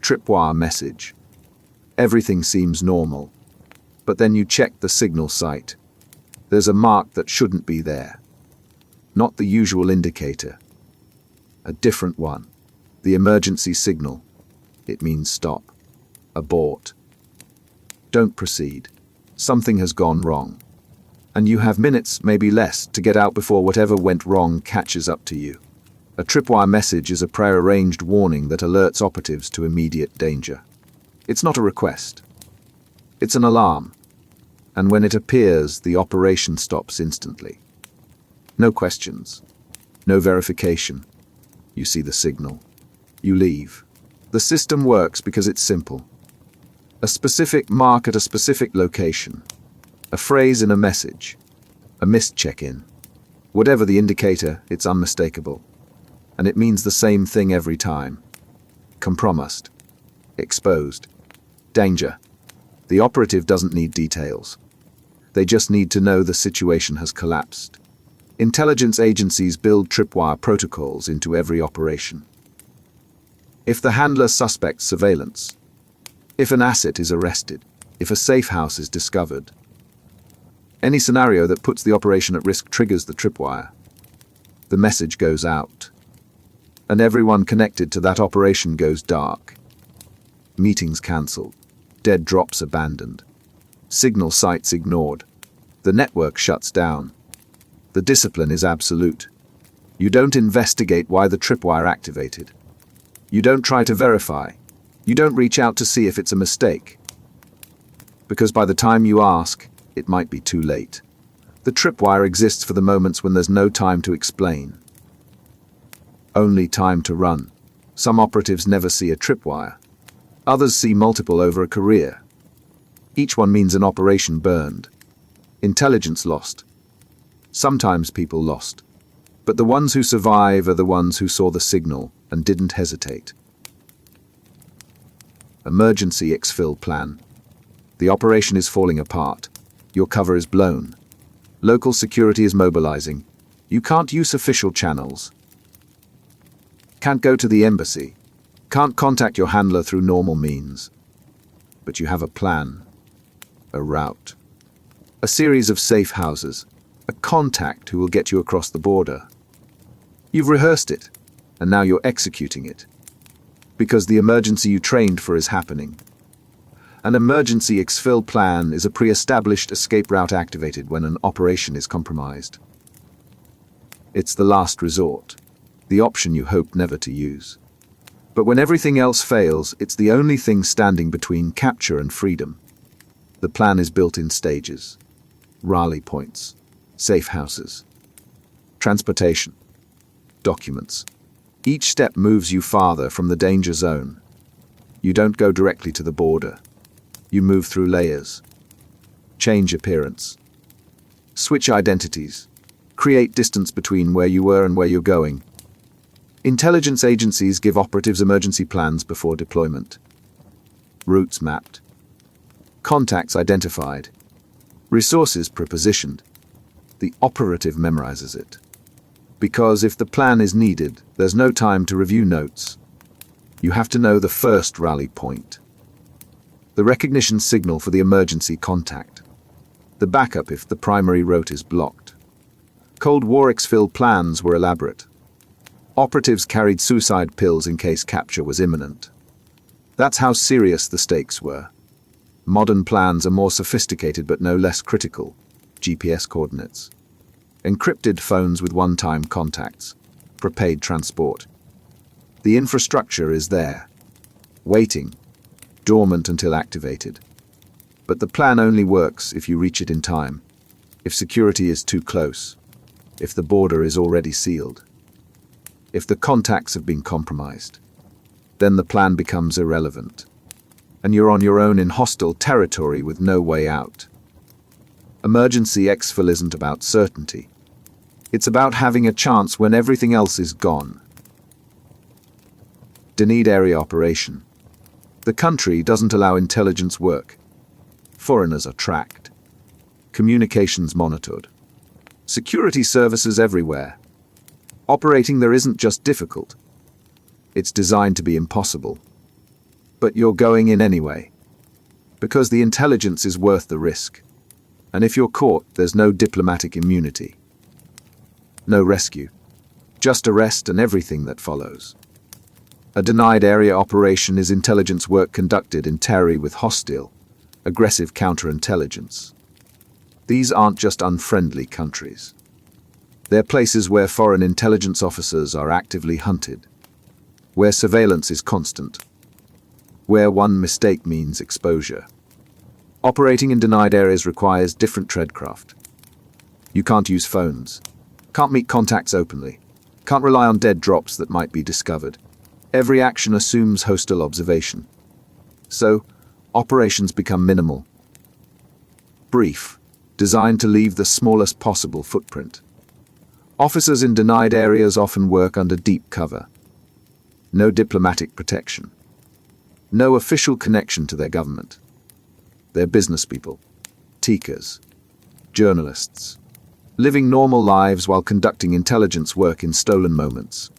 S1: Tripwire Message. Everything seems normal, but then you check the signal site. There's a mark that shouldn't be there. Not the usual indicator. A different one. The emergency signal. It means stop. Abort. Don't proceed. Something has gone wrong. And you have minutes, maybe less, to get out before whatever went wrong catches up to you. A tripwire message is a prearranged warning that alerts operatives to immediate danger. It's not a request. It's an alarm. And when it appears, the operation stops instantly. No questions. No verification. You see the signal. You leave. The system works because it's simple. A specific mark at a specific location. A phrase in a message. A missed check-in. Whatever the indicator, it's unmistakable. And it means the same thing every time. Compromised. Exposed. Danger. The operative doesn't need details. They just need to know the situation has collapsed. Intelligence agencies build tripwire protocols into every operation. If the handler suspects surveillance, if an asset is arrested, if a safe house is discovered, any scenario that puts the operation at risk triggers the tripwire. The message goes out, and everyone connected to that operation goes dark. Meetings cancelled, dead drops abandoned, signal sites ignored, the network shuts down. The discipline is absolute. You don't investigate why the tripwire activated. You don't try to verify. You don't reach out to see if it's a mistake. Because by the time you ask, it might be too late. The tripwire exists for the moments when there's no time to explain. Only time to run. Some operatives never see a tripwire. Others see multiple over a career. Each one means an operation burned. Intelligence lost. Sometimes people lost. But the ones who survive are the ones who saw the signal and didn't hesitate. Emergency exfil plan. The operation is falling apart. Your cover is blown. Local security is mobilizing. You can't use official channels. Can't go to the embassy. Can't contact your handler through normal means. But you have a plan. A route. A series of safe houses. A contact who will get you across the border. You've rehearsed it, and now you're executing it. Because the emergency you trained for is happening. An emergency exfil plan is a pre-established escape route activated when an operation is compromised. It's the last resort, the option you hope never to use. But when everything else fails, it's the only thing standing between capture and freedom. The plan is built in stages. Rally points. Safe houses. Transportation. Documents. Each step moves you farther from the danger zone. You don't go directly to the border. You move through layers. Change appearance. Switch identities. Create distance between where you were and where you're going. Intelligence agencies give operatives emergency plans before deployment. Routes mapped. Contacts identified. Resources prepositioned. The operative memorizes it. Because if the plan is needed, there's no time to review notes. You have to know the first rally point. The recognition signal for the emergency contact. The backup if the primary route is blocked. Cold War exfil plans were elaborate. Operatives carried suicide pills in case capture was imminent. That's how serious the stakes were. Modern plans are more sophisticated but no less critical. GPS coordinates. Encrypted phones with one-time contacts. Prepaid transport. The infrastructure is there, waiting, dormant until activated. But the plan only works if you reach it in time, if security is too close, if the border is already sealed, if the contacts have been compromised. Then the plan becomes irrelevant, and you're on your own in hostile territory with no way out. Emergency exfil isn't about certainty. It's about having a chance when everything else is gone. Denied area operation. The country doesn't allow intelligence work. Foreigners are tracked. Communications monitored. Security services everywhere. Operating there isn't just difficult. It's designed to be impossible. But you're going in anyway. Because the intelligence is worth the risk. And if you're caught, there's no diplomatic immunity. No rescue. Just arrest and everything that follows. A denied area operation is intelligence work conducted in territory with hostile, aggressive counterintelligence. These aren't just unfriendly countries. They're places where foreign intelligence officers are actively hunted, where surveillance is constant, where one mistake means exposure. Operating in denied areas requires different tradecraft. You can't use phones, can't meet contacts openly, can't rely on dead drops that might be discovered. Every action assumes hostile observation. So, operations become minimal, brief, designed to leave the smallest possible footprint. Officers in denied areas often work under deep cover. No diplomatic protection. No official connection to their government. They're business people, tikers, journalists, living normal lives while conducting intelligence work in stolen moments.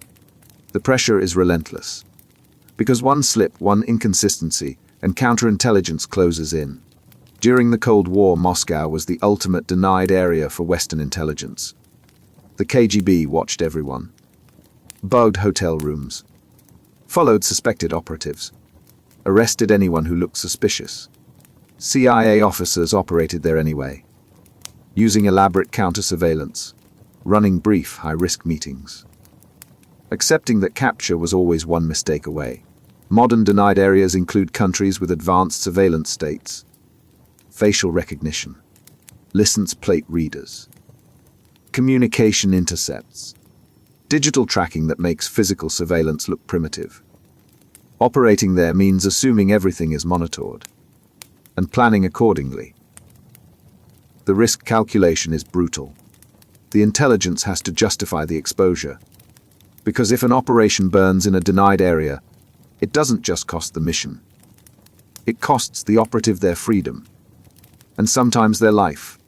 S1: The pressure is relentless. Because one slip, one inconsistency, and counterintelligence closes in. During the Cold War, Moscow was the ultimate denied area for Western intelligence. The KGB watched everyone, bugged hotel rooms, followed suspected operatives, arrested anyone who looked suspicious. CIA officers operated there anyway, using elaborate counter-surveillance, running brief, high-risk meetings, accepting that capture was always one mistake away. Modern denied areas include countries with advanced surveillance states, facial recognition, license plate readers, communication intercepts, digital tracking that makes physical surveillance look primitive. Operating there means assuming everything is monitored and planning accordingly. The risk calculation is brutal. The intelligence has to justify the exposure. Because if an operation burns in a denied area, it doesn't just cost the mission. It costs the operative their freedom, and sometimes their life.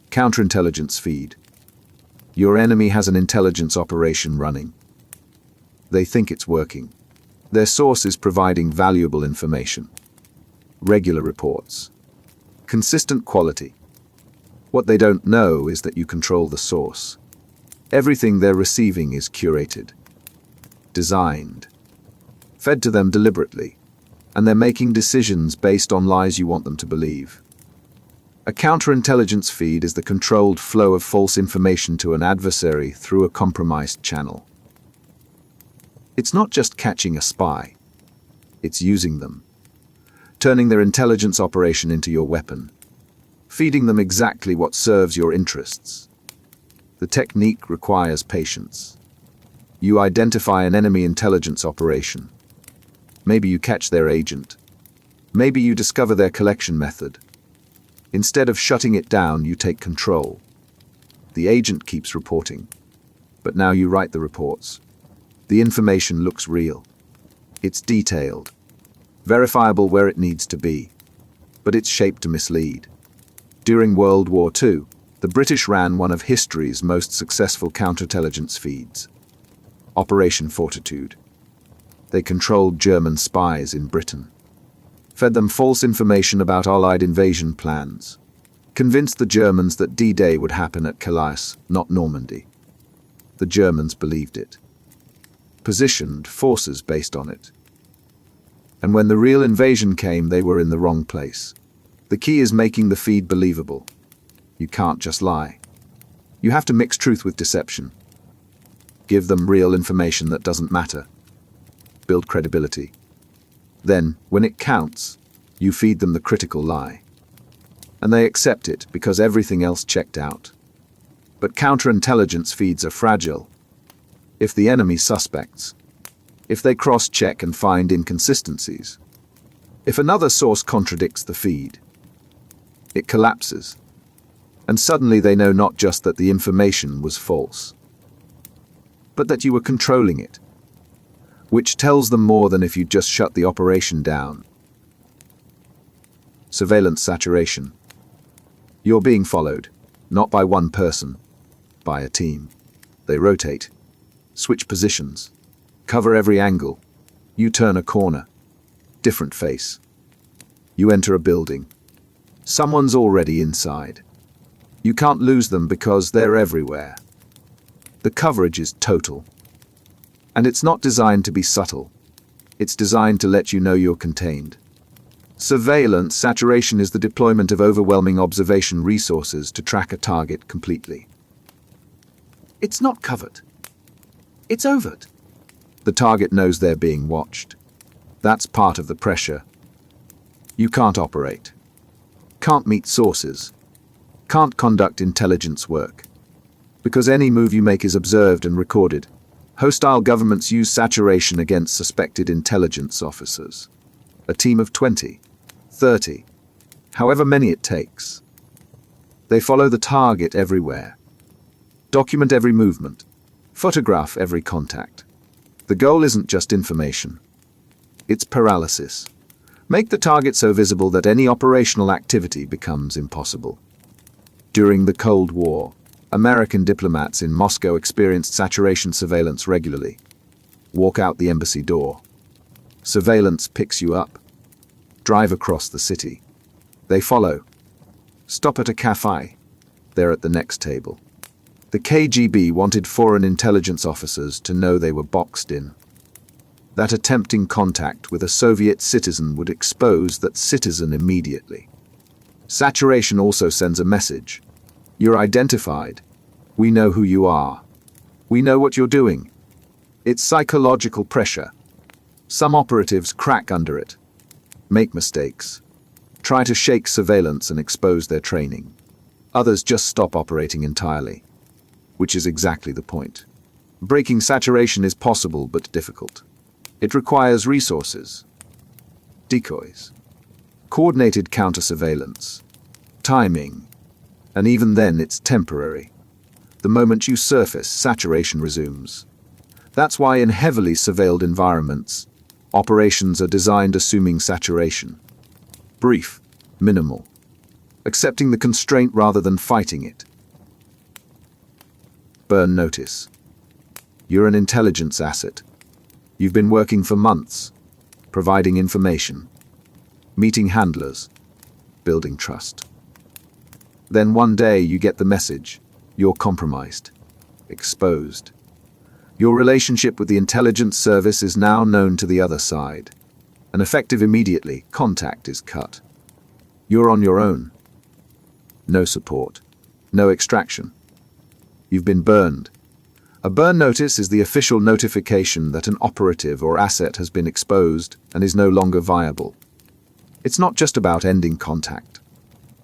S1: Counterintelligence Feed. Your enemy has an intelligence operation running. They think it's working. Their source is providing valuable information. Regular reports. Consistent quality. What they don't know is that you control the source. Everything they're receiving is curated, designed, fed to them deliberately, and they're making decisions based on lies you want them to believe. A counterintelligence feed is the controlled flow of false information to an adversary through a compromised channel. It's not just catching a spy, it's using them, turning their intelligence operation into your weapon, feeding them exactly what serves your interests. The technique requires patience. You identify an enemy intelligence operation. Maybe you catch their agent. Maybe you discover their collection method. Instead of shutting it down, you take control. The agent keeps reporting, but now you write the reports. The information looks real. It's detailed, verifiable where it needs to be, but it's shaped to mislead. During World War II, the British ran one of history's most successful counterintelligence feeds, Operation Fortitude. They controlled German spies in Britain, fed them false information about Allied invasion plans, convinced the Germans that D-Day would happen at Calais, not Normandy. The Germans believed it, positioned forces based on it. And when the real invasion came, they were in the wrong place. The key is making the feed believable. You can't just lie. You have to mix truth with deception. Give them real information that doesn't matter. Build credibility. Then, when it counts, you feed them the critical lie. And they accept it because everything else checked out. But counterintelligence feeds are fragile. If the enemy suspects, if they cross-check and find inconsistencies, if another source contradicts the feed, it collapses. And suddenly they know not just that the information was false, but that you were controlling it, which tells them more than if you just shut the operation down. Surveillance saturation. You're being followed, not by one person, by a team. They rotate, switch positions, cover every angle. You turn a corner, different face. You enter a building. Someone's already inside. You can't lose them because they're everywhere. The coverage is total. And it's not designed to be subtle. It's designed to let you know you're contained. Surveillance saturation is the deployment of overwhelming observation resources to track a target completely. It's not covert. It's overt. The target knows they're being watched. That's part of the pressure. You can't operate. Can't meet sources. Can't conduct intelligence work. Because any move you make is observed and recorded. Hostile governments use saturation against suspected intelligence officers. A team of 20, 30, however many it takes. They follow the target everywhere. Document every movement. Photograph every contact. The goal isn't just information. It's paralysis. Make the target so visible that any operational activity becomes impossible. During the Cold War, American diplomats in Moscow experienced saturation surveillance regularly. Walk out the embassy door. Surveillance picks you up. Drive across the city. They follow. Stop at a cafe. They're at the next table. The KGB wanted foreign intelligence officers to know they were boxed in. That attempting contact with a Soviet citizen would expose that citizen immediately. Saturation also sends a message. You're identified. We know who you are. We know what you're doing. It's psychological pressure. Some operatives crack under it, make mistakes, try to shake surveillance and expose their training. Others just stop operating entirely, which is exactly the point. Breaking saturation is possible but difficult. It requires resources, decoys, coordinated counter-surveillance, timing, and even then it's temporary. The moment you surface, saturation resumes. That's why in heavily surveilled environments, operations are designed assuming saturation. Brief, minimal, accepting the constraint rather than fighting it. Burn notice. You're an intelligence asset. You've been working for months, providing information, meeting handlers, building trust. Then one day you get the message. You're compromised, exposed. Your relationship with the intelligence service is now known to the other side, and effective immediately, contact is cut. You're on your own. No support, no extraction. You've been burned. A burn notice is the official notification that an operative or asset has been exposed and is no longer viable. It's not just about ending contact.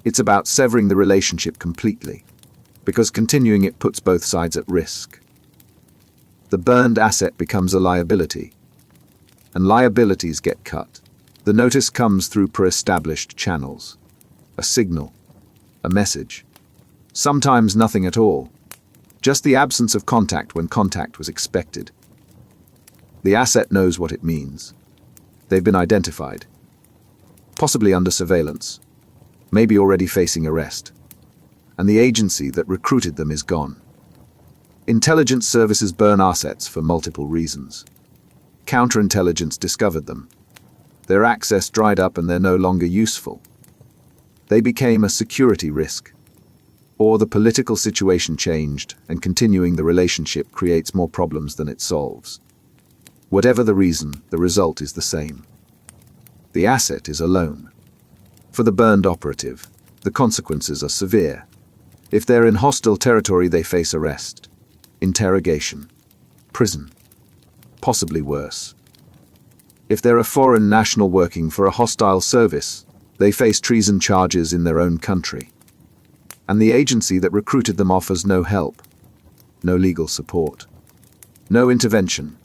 S1: It's about severing the relationship completely, because continuing it puts both sides at risk. The burned asset becomes a liability, and liabilities get cut. The notice comes through pre-established channels. A signal, a message, sometimes nothing at all. Just the absence of contact when contact was expected. The asset knows what it means. They've been identified, possibly under surveillance, maybe already facing arrest, and the agency that recruited them is gone. Intelligence services burn assets for multiple reasons. Counterintelligence discovered them. Their access dried up and they're no longer useful. They became a security risk. Or the political situation changed, and continuing the relationship creates more problems than it solves. Whatever the reason, the result is the same. The asset is alone. For the burned operative, the consequences are severe. If they're in hostile territory, they face arrest, interrogation, prison. Possibly worse. If they're a foreign national working for a hostile service, they face treason charges in their own country. And the agency that recruited them offers no help, no legal support, no intervention.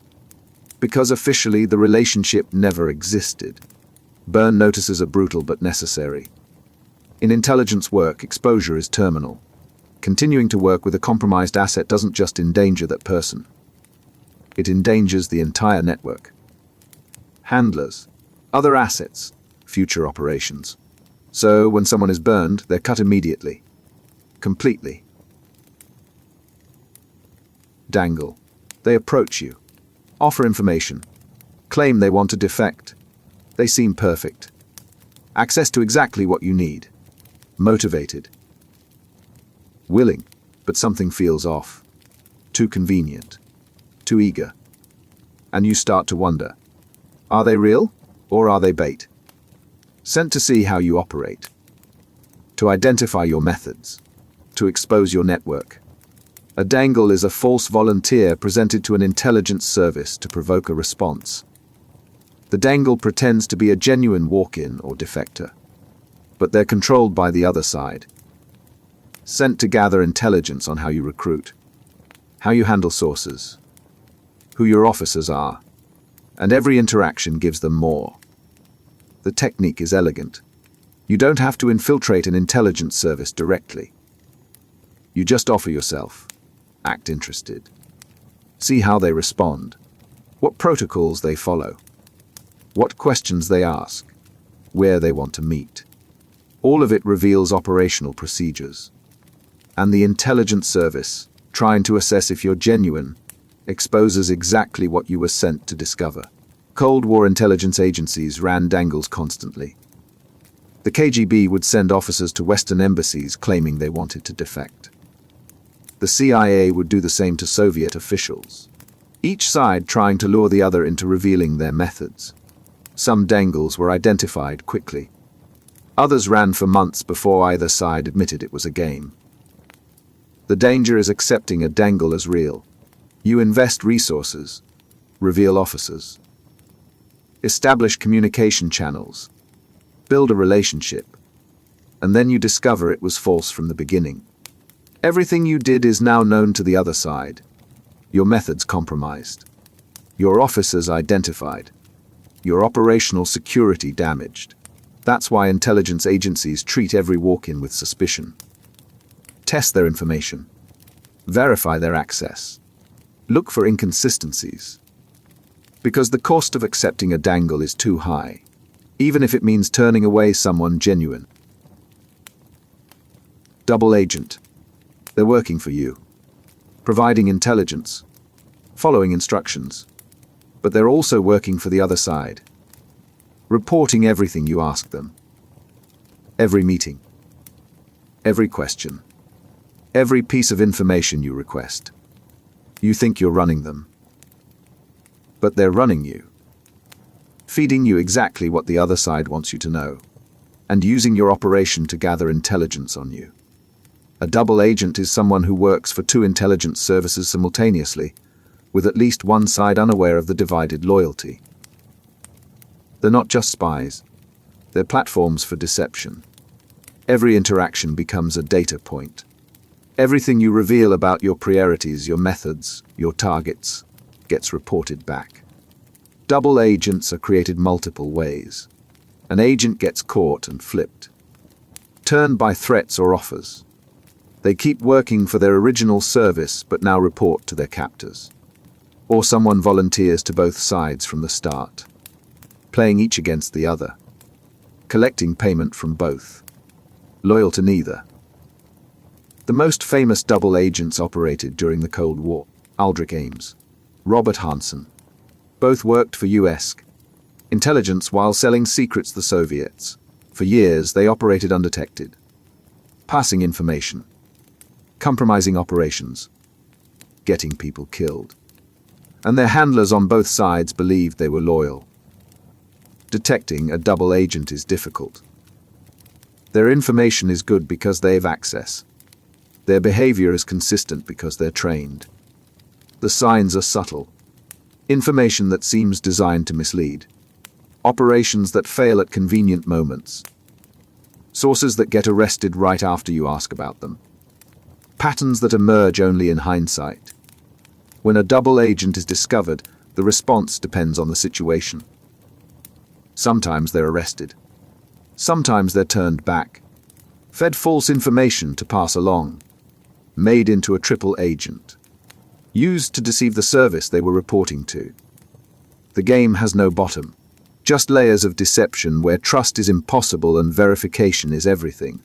S1: Because officially the relationship never existed. Burn notices are brutal but necessary. In intelligence work, exposure is terminal. Continuing to work with a compromised asset doesn't just endanger that person. It endangers the entire network. Handlers, other assets, future operations. So when someone is burned, they're cut immediately. Completely. Dangle. They approach you, offer information, claim they want to defect. They seem perfect. Access to exactly what you need. Motivated. Willing, but something feels off. Too convenient. Too eager. And you start to wonder, are they real or are they bait? Sent to see how you operate. To identify your methods. To expose your network. A dangle is a false volunteer presented to an intelligence service to provoke a response. The dangle pretends to be a genuine walk-in or defector, but they're controlled by the other side. Sent to gather intelligence on how you recruit, how you handle sources, who your officers are, and every interaction gives them more. The technique is elegant. You don't have to infiltrate an intelligence service directly. You just offer yourself. Act interested. See how they respond, what protocols they follow, what questions they ask, where they want to meet. All of it reveals operational procedures. And the intelligence service, trying to assess if you're genuine, exposes exactly what you were sent to discover. Cold War intelligence agencies ran dangles constantly. The KGB would send officers to Western embassies claiming they wanted to defect. The CIA would do the same to Soviet officials, each side trying to lure the other into revealing their methods. Some dangles were identified quickly. Others ran for months before either side admitted it was a game. The danger is accepting a dangle as real. You invest resources, reveal officers, establish communication channels, build a relationship, and then you discover it was false from the beginning. Everything you did is now known to the other side. Your methods compromised. Your officers identified. Your operational security damaged. That's why intelligence agencies treat every walk-in with suspicion. Test their information. Verify their access. Look for inconsistencies. Because the cost of accepting a dangle is too high, even if it means turning away someone genuine. Double agent. They're working for you, providing intelligence, following instructions, but they're also working for the other side, reporting everything you ask them. Every meeting, every question, every piece of information you request. You think you're running them, but they're running you, feeding you exactly what the other side wants you to know, and using your operation to gather intelligence on you. A double agent is someone who works for two intelligence services simultaneously, with at least one side unaware of the divided loyalty. They're not just spies. They're platforms for deception. Every interaction becomes a data point. Everything you reveal about your priorities, your methods, your targets, gets reported back. Double agents are created multiple ways. An agent gets caught and flipped, turned by threats or offers. They keep working for their original service but now report to their captors. Or someone volunteers to both sides from the start, playing each against the other, collecting payment from both, loyal to neither. The most famous double agents operated during the Cold War, Aldrich Ames, Robert Hanssen. Both worked for US intelligence while selling secrets to the Soviets. For years, they operated undetected, passing information, compromising operations, getting people killed. And their handlers on both sides believed they were loyal. Detecting a double agent is difficult. Their information is good because they have access. Their behavior is consistent because they're trained. The signs are subtle. Information that seems designed to mislead. Operations that fail at convenient moments. Sources that get arrested right after you ask about them. Patterns that emerge only in hindsight. When a double agent is discovered, the response depends on the situation. Sometimes they're arrested. Sometimes they're turned back. Fed false information to pass along. Made into a triple agent. Used to deceive the service they were reporting to. The game has no bottom. Just layers of deception where trust is impossible and verification is everything.